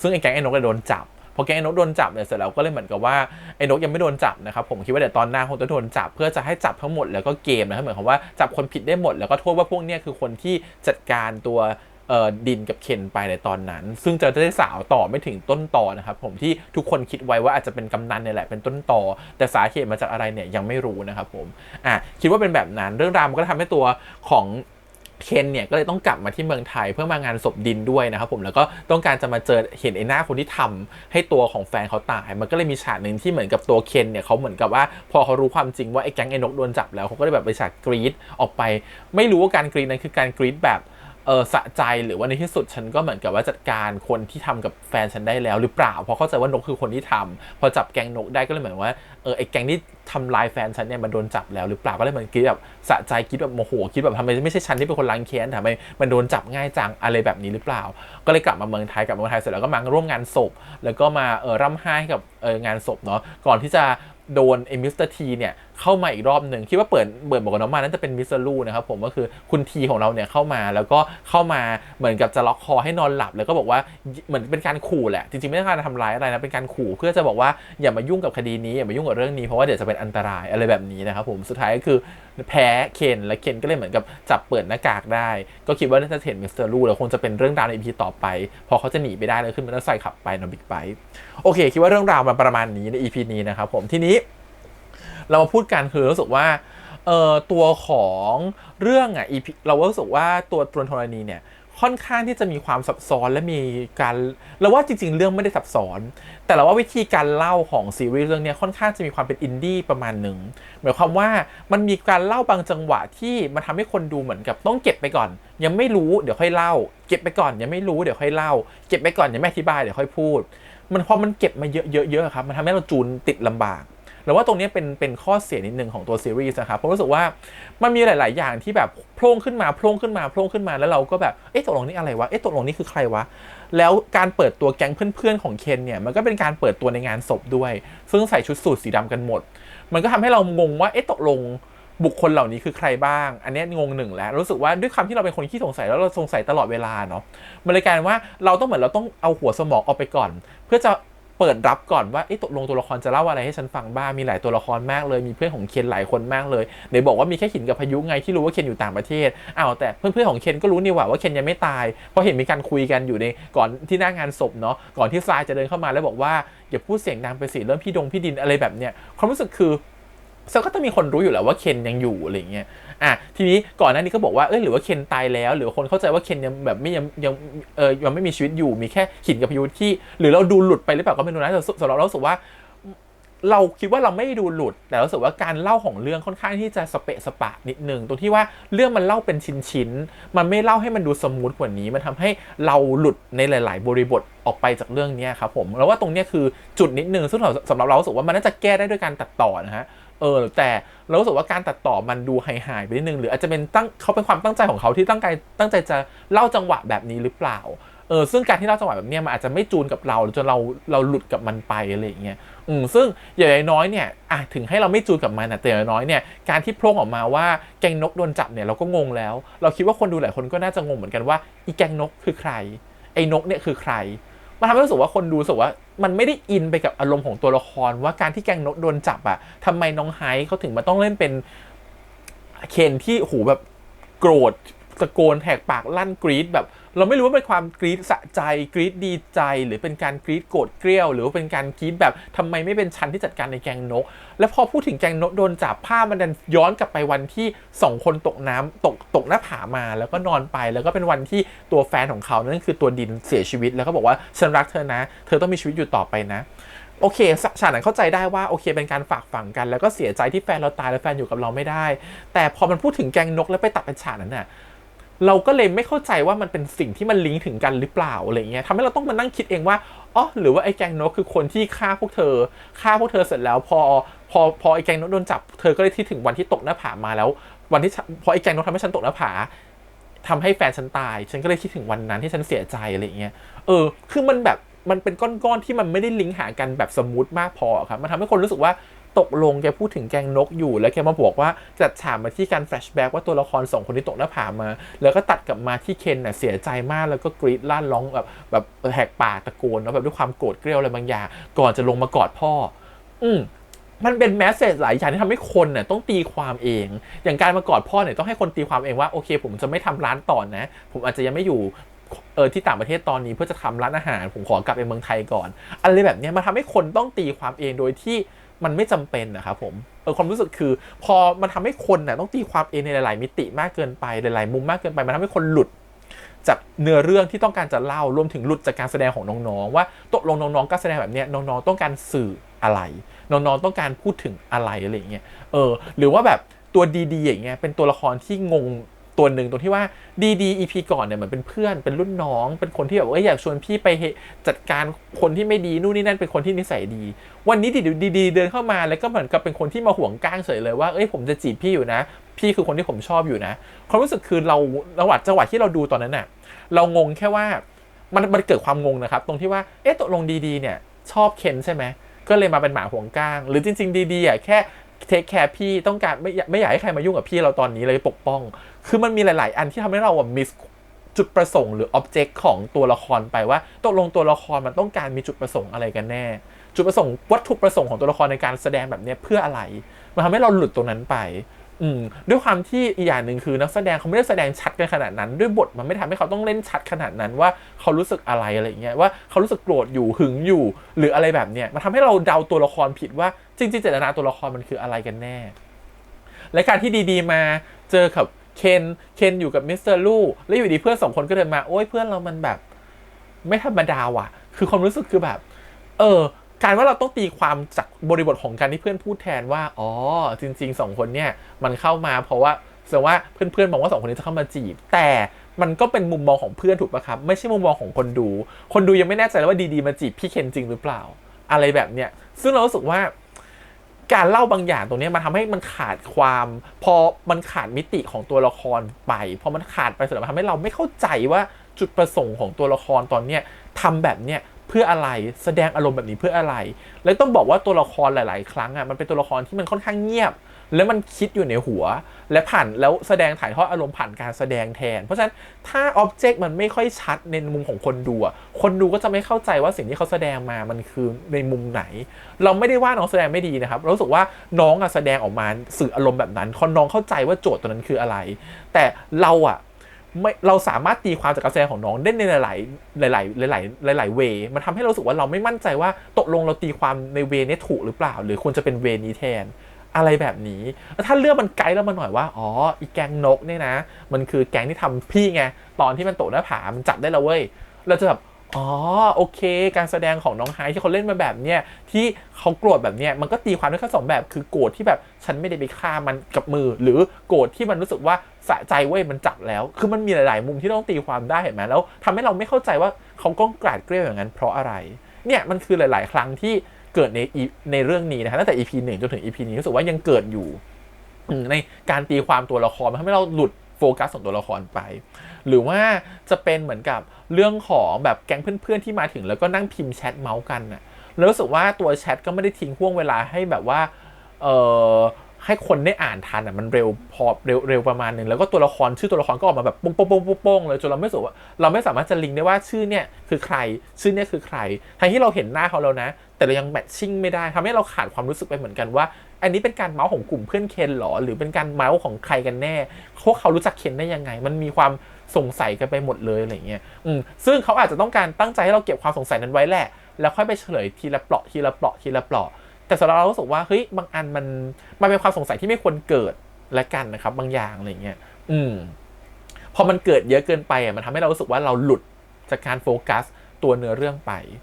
ซึ่งไอ้แก๊งไอ้นกเลยโดนจับพอแก๊งไอ้นกโดนจับเนี่ยเสร็จแล้วก็เลยเหมือนกับว่าไอ้นกยังไม่โดนจับนะครับผมคิดว่าเดี๋ยวตอนหน้าคงจะโดนจับเพื่อจะให้จับทั้งหมดแล้วก็เกมนะครับเหมือนกับว่าจับคนผิดได้หมดแล้วก็โทษว่าพวกเนี้ยคือคนที่จัดการตัวดินกับเคนไปในตอนนั้นซึ่งจะได้สาวต่อไม่ถึงต้นตอนะครับผมที่ทุกคนคิดไว้ว่าอาจจะเป็นกำนันเนี่ยแหละเป็นต้นตอแต่สาเหตุมาจากอะไรเนี่ยยังไม่รู้นะครับผมคิดว่าเป็นแบบนั้นเรื่องราวมันก็ทำให้ตัวของเคนเนี่ยก็เลยต้องกลับมาที่เมืองไทยเพื่อมางานศพดินด้วยนะครับผมแล้วก็ต้องการจะมาเจอเห็นไอ้หน้าคนที่ทำให้ตัวของแฟนเขาตายมันก็เลยมีฉากหนึ่งที่เหมือนกับตัวเคนเนี่ยเขาเหมือนกับว่าพอเขารู้ความจริงว่าไอ้แก๊งไอ้นกโดนจับแล้วเขาก็เลยแบบไปฉากกรี๊ดออกไปไม่รู้ว่าการกรี๊ดนั้นคือการกรี๊ดแบบสะใจหรือว่าในที่สุดฉันก็เหมือนกับว่าจัดการคนที่ทำกับแฟนฉันได้แล้วหรือเปล่าเพราะเข้าใจว่านกคือคนที่ทำพอจับแก๊งนกได้ก็เลยเหมือนว่าไอ้แก๊งที่ทำลายแฟนฉันเนี่ยมันโดนจับแล้วหรือเปล่าก็เลยเหมือนคิดแบบสะใจคิดแบบโมโหคิดแบบทำไมไม่ใช่ฉันที่เป็นคนล้างแค้นทำไมมันโดนจับง่ายจังอะไรแบบนี้หรือเปล่าก็เลยกลับมาเมืองไทยเสร็จแล้วก็มาร่วมงานศพแล้วก็มาร่ำไห้กับงานศพเนาะก่อนที่จะโดนมิสเตอร์ทีเนี่ยเข้ามาอีกรอบหนึ่งคิดว่าเปิดบอกกันออกมานั้นจะเป็นมิสเตอร์ลูนะครับผมก็คือคุณทีของเราเนี่ยเข้ามาแล้วก็เข้ามาเหมือนกับจะล็อกคอให้นอนหลับแล้วก็บอกว่าเหมือนเป็นการขู่แหละจริงๆไม่ใช่การทำร้ายอะไรนะเป็นการขู่เพื่อจะบอกว่าอย่ามายุ่งกับคดีนี้อย่ามายุ่งกับเรื่องนี้เพราะว่าเดี๋ยวจะเป็นอันตรายอะไรแบบนี้นะครับผมสุดท้ายก็คือแพ้เคนและเคนก็เลยเหมือนกับจับเปิดหน้ากากได้ก็คิดว่าน่าจะเห็นมิสเตอร์ลูแล้วคงจะเป็นเรื่องราวใน EP ต่อไปพอเขาจะหนีไปได้เลยขึ้นมอเตอร์ไซค์ขับไปเนาะบิ๊กไบค์โอเคคิดว่าเรื่องราวมันประมาณนี้ใน EP นี้นะครับผมทีนี้เรามาพูดกันคือรู้สึกว่าตัวของเรื่องEP เรารู้สึกว่าตัวธรณีเนี่ยค่อนข้างที่จะมีความซับซ้อนและมีการเราว่าจริงๆเรื่องไม่ได้ซับซ้อนแต่เราว่าวิธีการเล่าของซีรีส์เรื่องนี้ค่อนข้างจะมีความเป็นอินดี้ประมาณหนึ่งหมายความว่ามันมีการเล่าบางจังหวะที่มันทำให้คนดูเหมือนกับต้องเก็บไปก่อนยังไม่รู้เดี๋ยวค่อยเล่าเก็บไปก่อนยังไม่รู้เดี๋ยวค่อยเล่าเก็บไปก่อนยังไม่อธิบายเดี๋ยวค่อยพูดมันพอมันเก็บมาเยอะๆครับมันทำให้เราจูนติดลำบากแล้วว่าตรงนี้เป็นข้อเสียนิดนึงของตัวซีรีส์นะครับผมรู้สึกว่ามันมีหลายๆอย่างที่แบบโผล่ขึ้นมาแล้วเราก็แบบตกลงนี่อะไรวะตกลงนี่คือใครวะแล้วการเปิดตัวแก๊งเพื่อนๆของเคนเนี่ยมันก็เป็นการเปิดตัวในงานศพด้วยซึ่งใส่ชุดสูทสีดำกันหมดมันก็ทำให้เรางงว่าตกลงบุคคลเหล่านี้คือใครบ้างอันนี้งงหนึ่งแล้วรู้สึกว่าด้วยความที่เราเป็นคนขี้สงสัยแล้วเราสงสัยตลอดเวลาเนาะมันเลยกลายเป็นว่าเราต้องเอาหัวสมองออกไปก่อนเพื่อจะเปิดรับก่อนว่าตกลงตัวละครจะเล่าอะไรให้ฉันฟังบ้างมีหลายตัวละครมากเลยมีเพื่อนของเคนหลายคนมากเลยไหนบอกว่ามีแค่หินกับพายุไงที่รู้ว่าเคนอยู่ต่างประเทศแต่เพื่อนๆของเคนก็รู้นี่ว่าเคนยังไม่ตายเพราะเห็นมีการคุยกันอยู่ในก่อนที่หน้างานศพเนาะก่อนที่ทรายจะเดินเข้ามาแล้วบอกว่าอย่าพูดเสียงดังไปสิเริ่มพี่ดินอะไรแบบเนี้ยความรู้สึกคือก็ต้องมีคนรู้อยู่แล้วว่าเคนยังอยู่อะไรเงี้ยทีนี้ก่อนหน้านี้ก็บอกว่าหรือว่าเคนตายแล้วหรือคนเข้าใจว่าเคนยังแบบยังไม่มีชีวิตอยู่มีแค่หินกับพายุที่หรือเราดูหลุดไปหรือเปล่าก็ไม่รู้นะแต่สำหรับเราสึกว่า เราคิดว่าเราไม่ดูหลุดแต่รู้สึกว่าการเล่าของเรื่องค่อนข้างที่จะสเปะสปะนิดนึงตรงที่ว่าเรื่องมันเล่าเป็นชิ้นๆมันไม่เล่าให้มันดูสมูทกว่านี้มันทำให้เราหลุดในหลายๆบริบทออกไปจากเรื่องนี้ครับผมแล้วว่าตรงนี้คือจุดนิดนึงซึ่งสำหรับเรารู้สึกว่ามันน่าจะแก้ได้ด้วยการตัดต่อนะฮะแต่เรารู้สึกว่าการตัดต่อมันดูหายไปนิดนึงหรืออาจจะเป็นเขาเป็นความตั้งใจของเขาที่ตั้งใจจะเล่าจังหวะแบบนี้หรือเปล่าซึ่งการที่เล่าจังหวะแบบนี้มันอาจจะไม่จูนกับเราจนเราหลุดกับมันไปอะไรอย่างเงี้ยซึ่งอย่างน้อยเนี่ยถึงให้เราไม่จูนกับมันแต่อย่างน้อยเนี่ยการที่โผล่ออกมาว่าแกงนกโดนจับเนี่ยเราก็งงแล้วเราคิดว่าคนดูหลายคนก็น่าจะงงเหมือนกันว่าอีแกงนกคือใครไอ้นกเนี่ยคือใครมันทำให้รู้สึกว่าคนดูรู้สึกว่ามันไม่ได้อินไปกับอารมณ์ของตัวละครว่าการที่แกงนกโดนจับทำไมน้องไฮเขาถึงมาต้องเล่นเป็นเคนที่หูแบบโกรธตะโกนแหกปากลั่นกรี๊ดแบบเราไม่รู้ว่าเป็นความกรี๊ดสะใจกรี๊ดดีใจหรือเป็นการกรี๊ดโกรธเกรี้ยวหรือว่าเป็นการกรี๊ดแบบทำไมไม่เป็นชั้นที่จัดการในแกงนกแล้วพอพูดถึงแกงนกโดนจับภาพมันดันย้อนกลับไปวันที่2คนตกน้ำตกหน้าผามาแล้วก็นอนไปแล้วก็เป็นวันที่ตัวแฟนของเขานั่นคือตัวดินเสียชีวิตแล้วก็บอกว่าฉันรักเธอนะเธอต้องมีชีวิตอยู่ต่อไปนะโอเคฉากนั้นเข้าใจได้ว่าโอเคเป็นการฝากฝังกันแล้วก็เสียใจที่แฟนเราตายแล้วแฟนอยู่กับเราไม่ได้แต่พอมันพูดถึงแกงนกแล้วไปตัดเป็นฉากนั้นน่ะเราก็เลยไม่เข้าใจว่ามันเป็นสิ่งที่มันลิงก์ถึงกันหรือเปล่าอะไรเงี้ยทำให้เราต้องมานั่งคิดเองว่าอ๋อหรือว่าไอ้แกงนกคือคนที่ฆ่าพวกเธอเสร็จแล้วพอไอ้แกงนกโดนจับเธอก็เลยที่ถึงวันที่ตกหน้าผามาแล้ววันที่พอไอ้แกงนกทำให้ฉันตกหน้าผาทำให้แฟนฉันตายฉันก็เลยคิดถึงวันนั้นที่ฉันเสียใจอะไรเงี้ยคือมันแบบมันเป็นก้อนๆที่มันไม่ได้ลิงก์หากันแบบสมูทมากพอครับมันทำให้คนรู้สึกว่าตกลงแกพูดถึงแกงนกอยู่แล้วแกมาบอกว่าจัดฉากมาที่การแฟลชแบ็กว่าตัวละคร2คนที่ตกหน้าผามาแล้วก็ตัดกลับมาที่เคนน่ะเสียใจมากแล้วก็กรีดลั่นร้องแบบแหกปากตะโกนแล้วแบบด้วยความโกรธเกรี้ยวอะไรบางอย่างก่อนจะลงมากอดพ่อมันเป็นแมสเสจหลายอย่างที่ทำให้คนน่ะต้องตีความเองอย่างการมากอดพ่อเนี่ยต้องให้คนตีความเองว่าโอเคผมจะไม่ทำร้านต่อนะผมอาจจะยังไม่อยู่ที่ต่างประเทศตอนนี้เพื่อจะทำร้านอาหารผมขอกลับไปเมืองไทยก่อนอะไรแบบนี้มันทำให้คนต้องตีความเองโดยที่มันไม่จำเป็นนะครับผมความรู้สึกคือพอมันทำให้คนน่ะต้องตีความเองในหลายๆมิติมากเกินไปหลายๆมุมมากเกินไปมันทำให้คนหลุดจากเนื้อเรื่องที่ต้องการจะเล่ารวมถึงหลุดจากการแสดงของน้องๆว่าตกลงน้องๆการแสดงแบบนี้น้องๆต้องการสื่ออะไรน้องๆต้องการพูดถึงอะไรอะไรอย่างเงี้ยหรือว่าแบบตัวดีๆอย่างเงี้ยเป็นตัวละครที่งงตัวหนึ่งตรงที่ว่าดี EP ก่อนเนี่ยเหมือนเป็นเพื่อนเป็นรุ่นน้องเป็นคนที่แบบอยากชวนพี่ไปจัดการคนที่ไม่ดีนู่นนี่นั่นเป็นคนที่นิสัยดีวันนี้ดีเดินเข้ามาแล้วก็เหมือนกับเป็นคนที่มาห่วงก้างเฉยเลยว่าผมจะจีบพี่อยู่นะพี่คือคนที่ผมชอบอยู่นะความรู้สึกคือเราจังหวะที่เราดูตอนนั้นน่ะเรางงแค่ว่ามันเกิดความงงนะครับตรงที่ว่าตกลงดีเนี่ยชอบเคนใช่ไหมก็เลยมาเป็นหมาห่วงก้างหรือจริงๆดีแค่เทคแคร์พี่ต้องการไม่อยากให้ใครมายุ่งกับพี่เราตอนนี้เลยปกป้องคือมันมีหลายๆอันที่ทำให้เรามิสจุดประสงค์หรืออ็อบเจกต์ของตัวละครไปว่าตกลงตัวละครมันต้องการมีจุดประสงค์อะไรกันแน่จุดประสงค์วัตถุประสงค์ของตัวละครในการแสดงแบบนี้เพื่ออะไรมันทำให้เราหลุดตรงนั้นไปด้วยความที่อีกอย่างหนึ่งคือนักแสดงเขาไม่ได้แสดงชัดกันขนาดนั้นด้วยบทมันไม่ทำให้เขาต้องเล่นชัดขนาดนั้นว่าเขารู้สึกอะไรเงี้ยว่าเขารู้สึกโกรธอยู่หึงอยู่หรืออะไรแบบเนี้ยมันทำให้เราเดาตัวละครผิดว่าจริงๆเจตนาตัวละครมันคืออะไรกันแน่และการที่ดีๆมาเจอกับเคนอยู่กับมิสเตอร์ลู่แล้วอยู่ดีเพื่อน2คนก็เดินมาโอ๊ยเพื่อนเรามันแบบไม่ธรรมดาว่ะคือความรู้สึกคือแบบการว่าเราต้องตีความจากบริบทของการที่เพื่อนพูดแทนว่าอ๋อจริงๆ2คนเนี่ยมันเข้ามาเพราะว่าแสดงว่าเพื่อนๆมองว่า2คนนี้จะเข้ามาจีบแต่มันก็เป็นมุมมองของเพื่อนถูกป่ะครับไม่ใช่มุมมองของคนดูยังไม่แน่ใจเลยว่าดีๆมาจีบพี่เคนจริงหรือเปล่าอะไรแบบเนี้ยซึ่งเรารู้สึกว่าการเล่าบางอย่างตรงนี้มันทำให้มันขาดความพอมันขาดมิติของตัวละครไปพอมันขาดไปเสร็จแล้วมันทำให้เราไม่เข้าใจว่าจุดประสงค์ของตัวละครตอนเนี้ยทำแบบเนี้ยเพื่ออะไรแสดงอารมณ์แบบนี้เพื่ออะไรแล้วต้องบอกว่าตัวละครหลายๆครั้งมันเป็นตัวละครที่มันค่อนข้างเงียบแล้วมันคิดอยู่ในหัวและแล้วแสดงถ่ายทอดอารมณ์ผ่านการแสดงแทนเพราะฉะนั้นถ้าอ็อบเจกต์มันไม่ค่อยชัดในมุมของคนดูคนดูก็จะไม่เข้าใจว่าสิ่งที่เขาแสดงมามันคือในมุมไหนเราไม่ได้ว่าน้องแสดงไม่ดีนะครับเรารู้สึกว่าน้องแสดงออกมาสื่ออารมณ์แบบนั้นคนน้องเข้าใจว่าโจทย์ตัวนั้นคืออะไรแต่เราสามารถตีความจากการแสดงของน้องได้ในหลายเวมันทำให้เรารู้สึกว่าเราไม่มั่นใจว่าตกลงเราตีความในเวนี้ถูกหรือเปล่าหรือควรจะเป็นเวนี้แทนอะไรแบบนี้ถ้าเลือกมันไกด์เรามาหน่อยว่าอ๋ออีแกงนกเนี่ยนะมันคือแกงที่ทำพี่ไงตอนที่มันตกหน้าผามันจับได้แล้วเว้ยเราจะแบบ อ๋อโอเคการแสดงของน้องไฮที่เขาเล่นมาแบบเนี้ยที่เขาโกรธแบบเนี้ยมันก็ตีความได้แค่2แบบคือโกรธที่แบบฉันไม่ได้ไปฆ่ามันกับมือหรือโกรธที่มันรู้สึกว่าสะใจเว้ยมันจับแล้วคือมันมีหลายๆมุมที่ต้องตีความได้เห็นไหมแล้วทำให้เราไม่เข้าใจว่าเขาก้องกราดเกลียวอย่างนั้นเพราะอะไรเนี่ยมันคือหลายๆครั้งที่เกิดในเรื่องนี้นะฮะตั้งแต่ EP 1จนถึง EP นี้รู้สึกว่ายังเกิดอยู่ในการตีความตัวละครมันทำให้เราหลุดโฟกัสของตัวละครไปหรือว่าจะเป็นเหมือนกับเรื่องของแบบแก๊งเพื่อนๆที่มาถึงแล้วก็นั่งพิมพ์แชทเมาส์กันน่ะแล้วรู้สึกว่าตัวแชทก็ไม่ได้ทิ้งห่วงเวลาให้แบบว่าให้คนได้อ่านทันอ่ะมันเร็วพอเร็วประมาณนึงแล้วก็ตัวละครชื่อตัวละครก็ออกมาแบบโป้งเลยจนเราไม่รู้สึกว่าเราไม่สามารถจะลิงก์ได้ว่าชื่อเนี่ยคือใครชื่อเนี่ยคือใครทั้งที่เราเห็นหน้าเขาแล้วนะแต่เรายังแมทชิ่งไม่ได้ทำให้เราขาดความรู้สึกไปเหมือนกันว่าอันนี้เป็นการเมาส์ของกลุ่มเพื่อนเคนหรอหรือเป็นการเมาส์ของใครกันแน่พวกเขารู้จักเคนได้ยังไงมันมีความสงสัยกันไปหมดเลยอะไรเงี้ยซึ่งเขาอาจจะต้องการตั้งใจให้เราเก็บความสงสัยนั้นไว้แหละแล้วค่อยไปเฉลยทีละเปราะแต่สำหรับเรารู้สึกว่าเฮ้ยบางอันมันเป็นความสงสัยที่ไม่ควรเกิดละกันนะครับบางอย่างอะไรเงี้ยพอมันเกิดเยอะเกินไปมันทำให้เรารู้สึกว่าเราหลุดจากการโฟกัสตัวเนื้อเรื่องไป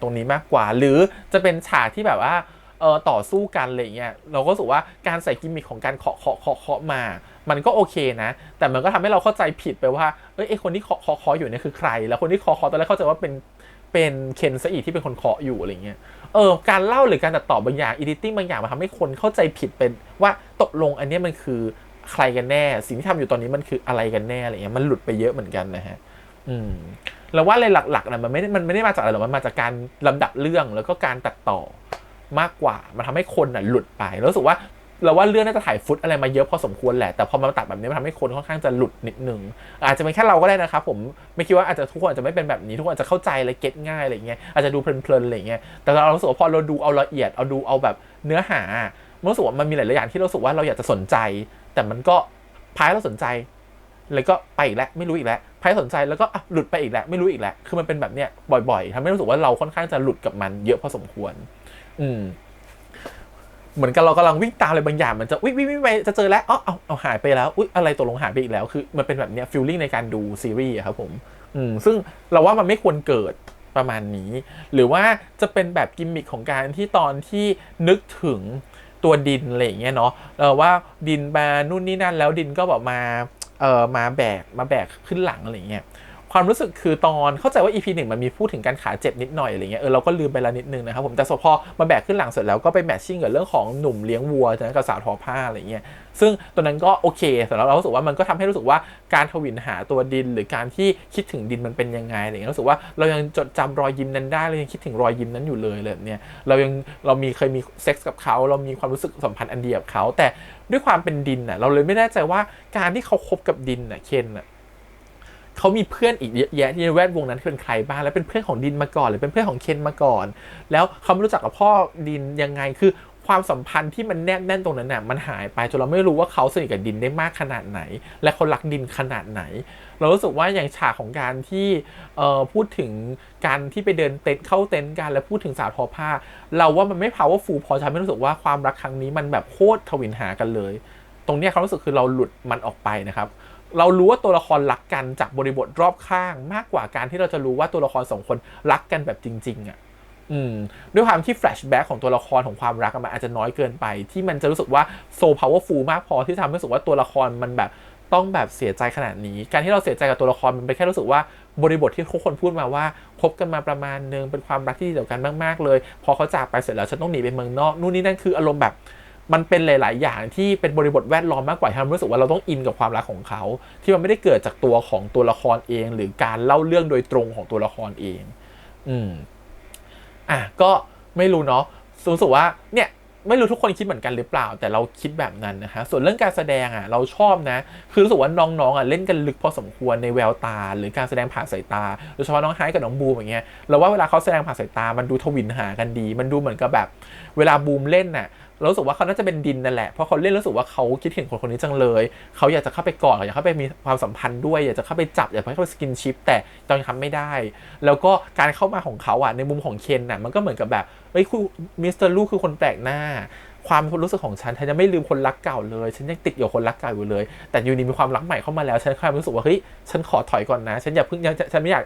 ตรงนี้มากกว่าหรือจะเป็นฉากที่แบบว่าต่อสู้กันอะไรเงี้ยเราก็รู้สึกว่าการใส่กิมมิคของการเคาะมามันก็โอเคนะแต่มันก็ทำให้เราเข้าใจผิดไปว่าไอ้คนที่เคาะอยู่เนี่ยคือใครแล้วคนที่เคาะตอนแรกเข้าใจว่าเป็นเคนซะอีกที่เป็นคนเคาะอยู่อะไรเงี้ยการเล่าหรือการตัดต่อบางอย่างอีดิติ้งบางอย่างมันทำให้คนเข้าใจผิดเป็นว่าตกลงอันนี้มันคือใครกันแน่สิ่งที่ทำอยู่ตอนนี้มันคืออะไรกันแน่อะไรเงี้ยมันหลุดไปเยอะเหมือนกันนะฮะแล้วว่าอะไรหลักๆนะมันไม่ได้มาจากอะไรหรอกมันมาจากการลำดับเรื่องแล้วก็การตัดต่อมากกว่ามันทำให้คนหลุดไปแล้วรู้สึกว่าเราว่าเรื่องน่าจะถ่ายฟุตอะไรมาเยอะพอสมควรแหละแต่พอมาตัดแบบนี้มันทำให้คนค่อนข้างจะหลุดนิดนึงอาจจะเป็นแค่เราก็ได้นะครับผมไม่คิดว่าอาจจะทุกคนอาจจะไม่เป็นแบบนี้ทุกคนอาจจะเข้าใจและเก็ตง่ายอะไรเงี้ยอาจจะดูเพลินๆอะไรเงี้ยแต่เรารู้สึกว่าพอเราดูเอาละเอียดเอาแบบเนื้อหามันรู้สึกว่ามันมีหลายๆอย่างที่เราสึกว่าเราอยากจะสนใจแต่มันก็พายเราสนใจแล้วก็ไปอีกแล้วไม่รู้อีกแล้วพายสนใจแล้วก็หลุดไปอีกแล้วไม่รู้อีกแล้วคือมันเป็นแบบเนี้ยบ่อยๆทำให้รู้สึกว่าเราค่อนข้างจะหลุดกับมันเยอะพอสมควรเหมือนกันเรากำลังวิ่งตามอะไรบางอย่างมันจะวิ่งไปจะเจอแล้วเอาหายไปแล้วอะไรตกลงหายไปอีกแล้วคือมันเป็นแบบเนี้ยฟีลลิ่งในการดูซีรีส์ครับผมซึ่งเราว่ามันไม่ควรเกิดประมาณนี้หรือว่าจะเป็นแบบกิมมิคของการที่ตอนที่นึกถึงตัวดินอะไรอย่างเงี้ยเนาะว่าดินมานู่นนี่นั่นแล้วดินก็แบบมาแบกขึ้นหลังอะไรเงี้ยความรู้สึกคือตอนเข้าใจว่า EP 1มันมีพูดถึงการขาเจ็บนิดหน่อยอะไรเงี้ยเราก็ลืมไปแล้วนิดนึงนะครับผมแต่พอมาแบกขึ้นหลังเสร็จแล้วก็ไปแมทชิ่งกับเรื่องของหนุ่มเลี้ยงวัวกับสาวทอผ้าอะไรเงี้ยซึ่งตอนนั้นก็โอเคแต่เรารู้สึกว่ามันก็ทำให้รู้สึกว่าการทวินหาตัวดินหรือการที่คิดถึงดินมันเป็นยังไงอะไรเงี้ยรู้สึกว่าเรายังจดจำรอยยิ้มนั้นได้เรายังคิดถึงรอยยิ้มนั้นอยู่เลยแบบเนี้ยเราเคยมีเซ็กส์กับเขาเรามีความรู้สึกสัมพันธ์อันเดียวกับเขาแต่ด้วยความเป็นดินเราเลยไม่แน่ใจว่าการที่เขาคบกับดินเคนเขามีเพื่อนอีกเยอะแยะในแวดวงนั้นเป็นใครบ้างแล้วเป็นเพื่อนของดินมาก่อนหรือเป็นเพื่อนของเคนมาก่อนแล้วเขาไม่รู้จักกับพ่อดินยังไงคือความสัมพันธ์ที่มันแน่นตรงนั้นมันหายไปจนเราไม่รู้ว่าเขาสนิทกับดินได้มากขนาดไหนและเขารักดินขนาดไหนเรารู้สึกว่าอย่างฉากของการที่พูดถึงการที่ไปเดินเต็นท์เข้าเต็นท์กันแล้วพูดถึงสาวทอผ้าเราว่ามันไม่ powerful พอทำให้รู้สึกว่าความรักครั้งนี้มันแบบโคตรทวินหากันเลยตรงนี้เขารู้สึกคือเราหลุดมันออกไปนะครับเรารู้ว่าตัวละครรักกันจากบริบทรอบข้างมากกว่าการที่เราจะรู้ว่าตัวละคร2คนรักกันแบบจริงๆด้วยความที่แฟลชแบ็กของตัวละครของความรักมันอาจจะน้อยเกินไปที่มันจะรู้สึกว่าโซ powerful มากพอที่ทำให้รู้สึกว่าตัวละครมันแบบต้องแบบเสียใจขนาดนี้การที่เราเสียใจกับตัวละครมันเป็นแค่รู้สึกว่าบริบทที่ทุกคนพูดมาว่าคบกันมาประมาณนึงเป็นความรักที่ดีต่อกันมากๆเลยพอเขาจากไปเสร็จแล้วฉันต้องหนีไปเมืองนอกนู่นนี่นั่นคืออารมณ์แบบมันเป็นหลายๆอย่างที่เป็นบริบทแวดล้อมมากกว่าที่ทำให้รู้สึกว่าเราต้องอินกับความรักของเขาที่มันไม่ได้เกิดจากตัวของตัวละครเองหรือการเล่าเรื่องโดยตรงของตัวละครเองก็ไม่รู้เนาะรู้สึกว่าเนี่ยไม่รู้ทุกคนคิดเหมือนกันหรือเปล่าแต่เราคิดแบบนั้นนะฮะส่วนเรื่องการแสดงเราชอบนะคือรู้สึกว่าน้องๆเล่นกันลึกพอสมควรในแววตาหรือการแสดงผ่านสายตาโดยเฉพาะน้องไฮกับน้องบูมอย่างเงี้ยเราว่าเวลาเขาแสดงผ่านสายตามันดูทวินหากันดีมันดูเหมือนกับแบบเวลาบูมเล่นรู้สึกว่าเขาน่าจะเป็นดินนั่นแหละเพราะเขาเล่นรู้สึกว่าเขาคิดถึงคนนี้จังเลยเขาอยากจะเข้าไปกอดอยากเข้าไปมีความสัมพันธ์ด้วยอยากจะเข้าไปจับอยากเข้าไปสกินชิปแต่ตอนนี้ทำไม่ได้แล้วก็การเข้ามาของเขาในมุมของเคนมันก็เหมือนกับแบบเฮ้ยคุณมิสเตอร์ลูกคือคนแปลกหน้า ความรู้สึกของฉันยังไม่ลืมคนรักเก่าเลยฉันยังติดอยู่คนรักเก่าอยู่เลยแต่อยู่ดีมีความรักใหม่เข้ามาแล้วฉันความรู้สึกว่าเฮ้ยฉันขอถอยก่อนนะฉันอย่าเพิ่งฉันไม่อย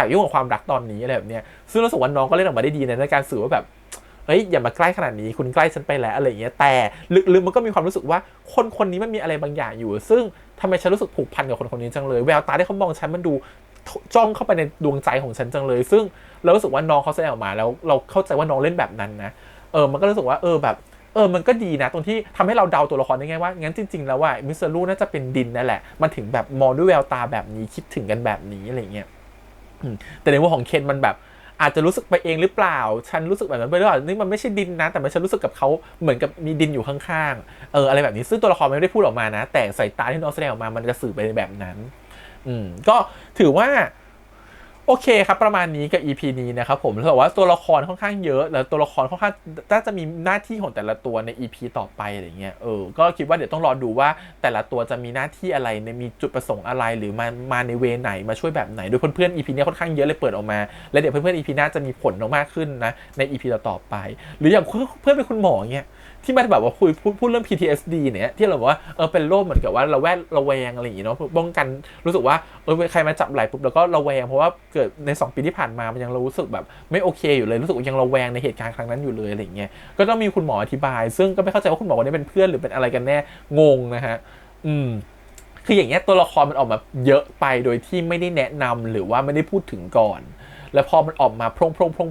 ากยุ่งกับความรักตอนนี้อะไรแบบเนี้ยซึ่งรู้สึกว่าน้องก็เล่นออกมาได้ดีในการสื่อว่าแบบเฮ้ยอย่ามาใกล้ขนาดนี้คุณใกล้ฉันไปแล้วอะไรอย่างเงี้ยแต่ลึกๆมันก็มีความรู้สึกว่าคนนี้มันมีอะไรบางอย่างอยู่ซึ่งทำไมฉันรู้สึกผูกพันกับคนนี้จังเลยแววตาที่เขามองฉันมันดูจ้องเข้าไปในดวงใจของฉันจังเลยซึ่งเรารู้สึกว่าน้องเขาแสดงออกมาแล้วเราเข้าใจว่าน้องเล่นแบบนั้นนะมันก็รู้สึกว่าแบบมันก็ดีนะตรงที่ทำให้เราเดาตัวละครได้ง่ายว่างั้นจริงๆแล้วว่ามิสเตอร์ลูน่าจะเป็นดินนั่นแหละมันถึงแบบมองด้วยแววตาแบบนี้คิดถึงกันแบบนี้อะไรเงี้ยแต่ในมุมของเคนมันแบบอาจจะรู้สึกไปเองหรือเปล่าฉันรู้สึกแบบนั้นไปหรือเปล่านี่มันไม่ใช่ดินนะแต่ฉันรู้สึกกับเขาเหมือนกับมีดินอยู่ข้างๆอะไรแบบนี้ซึ่งตัวละครไม่ได้พูดออกมานะแต่สายตาที่น้องแสดงออกมามันจะสื่อไปในแบบนั้นก็ถือว่าโอเคครับประมาณนี้กับ EP นี้นะครับผมแต่ว่าตัวละครค่อนข้างเยอะแล้วตัวละครค่อนข้างน่าจะมีหน้าที่ของแต่ละตัวใน EP ต่อไปอะไรเงี้ยก็คิดว่าเดี๋ยวต้องรอดูว่าแต่ละตัวจะมีหน้าที่อะไรมีจุดประสงค์อะไรหรือมาในเวไหนมาช่วยแบบไหนโดยเพื่อนๆ EP นี้ค่อนข้างเยอะเลยเปิดออกมาแล้วเดี๋ยวเพื่อนๆ EP หน้าจะมีผลมากขึ้นนะใน EP ต่อไปหรืออย่างเพื่อนเป็นคุณหมอเงี้ยที่มันแบบว่าพูดเรื่อง PTSD เนี่ยที่เราบอกว่าเป็นโรคเหมือนกับว่าระแวงอะไรอย่างเงี้ยเนาะป้องกันรู้สึกว่าใครมาจับไหล่ปุ๊บแล้วก็ระแวงเพราะว่าเกิดใน2 ปีที่ผ่านมามันยังรู้สึกแบบไม่โอเคอยู่เลยรู้สึกยังระแวงในเหตุการณ์ครั้งนั้นอยู่เลยอะไรอย่างเงี้ยก็ต้องมีคุณหมออธิบายซึ่งก็ไม่เข้าใจว่าคุณหมอคนนี้เป็นเพื่อนหรือเป็นอะไรกันแน่งงนะฮะคืออย่างเงี้ยตัวละครมันออกมาเยอะไปโดยที่ไม่ได้แนะนำหรือว่าไม่ได้พูดถึงก่อนแล้วพอมันออกมาโพ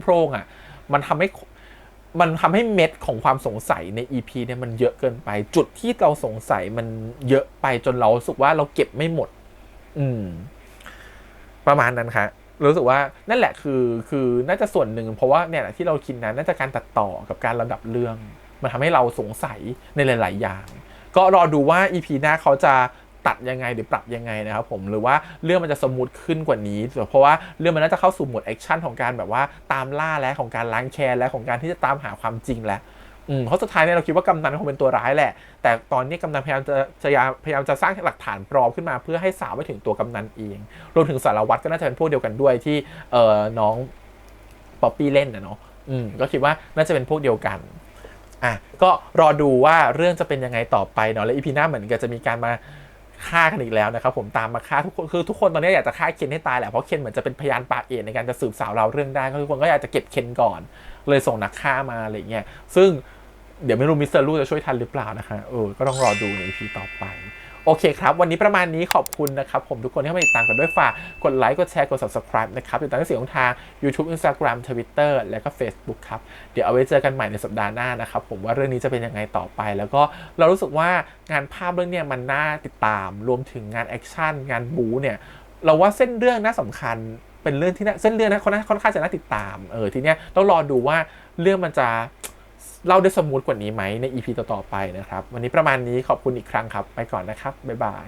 ร่งอ่ะมันทำให้เม็ดของความสงสัยใน EP เนี่ยมันเยอะเกินไปจุดที่เราสงสัยมันเยอะไปจนเรารู้สึกว่าเราเก็บไม่หมดประมาณนั้นครับรู้สึกว่านั่นแหละคือน่าจะส่วนหนึ่งเพราะว่าเนี่ยที่เราคิดนะน่าจะการตัดต่อกับการระดับเรื่องมันทำให้เราสงสัยในหลายๆอย่างก็รอดูว่า EP หน้าเขาจะตัดยังไงหรือปรับยังไงนะครับผมหรือว่าเรื่องมันจะสมูทขึ้นกว่านี้เพราะว่าเรื่องมันน่าจะเข้าสู่โหมดแอคชั่นของการแบบว่าตามล่าและของการล้างแค้นและของการที่จะตามหาความจริงแล้วเพราะสุดท้ายเนี่ยเราคิดว่ากำนันคงเป็นตัวร้ายแหละแต่ตอนนี้กำนันพยายามจะสร้างหลักฐานปลอมขึ้นมาเพื่อให้สาวไปถึงตัวกำนันเองรวมถึงสารวัตรก็น่าจะเป็นพวกเดียวกันด้วยที่น้องป๊อปปี้เล่นนะเนาะก็คิดว่าน่าจะเป็นพวกเดียวกันก็รอดูว่าเรื่องจะเป็นยังไงต่อไปเนาะและอีพีหน้าเหมือนกันจะมีการมาฆ่ากันอีกแล้วนะครับผมตามมาฆ่าทุกคนคือทุกคนตอนนี้อยากจะฆ่าเคนให้ตายแหละเพราะเคนเหมือนจะเป็นพยานปากเอกในการจะสืบสาวเราเรื่องได้ทุกคนก็อยากจะเก็บเคนก่อนเลยส่งนักฆ่ามาอะไรเงี้ยซึ่งเดี๋ยวไม่รู้มิสเตอร์ลูจะช่วยทันหรือเปล่านะคะก็ต้องรอดูใน EP ต่อไปโอเคครับวันนี้ประมาณนี้ขอบคุณนะครับผมทุกคนที่เข้ามาติดตามกันด้วยฝากกดไลค์กดแชร์กด Subscribe นะครับติดตามได้ทาง YouTube Instagram Twitter และก็ Facebook ครับเดี๋ยวเอาไว้เจอกันใหม่ในสัปดาห์หน้านะครับผมว่าเรื่องนี้จะเป็นยังไงต่อไปแล้วก็เรารู้สึกว่างานภาพเรื่องนี้มันน่าติดตามรวมถึงงานแอคชั่นงานบู๊เนี่ยเราว่าเส้นเรื่องน่าสำคัญเป็นเรื่องที่เส้นเรื่องนะค่อนข้างจะน่าติดตามทีเนี้ยต้องรอดูว่าเรื่องมันจะเล่าได้สมูทกว่านี้ไหมใน EP ต่อๆไปนะครับวันนี้ประมาณนี้ขอบคุณอีกครั้งครับไปก่อนนะครับบ๊ายบาย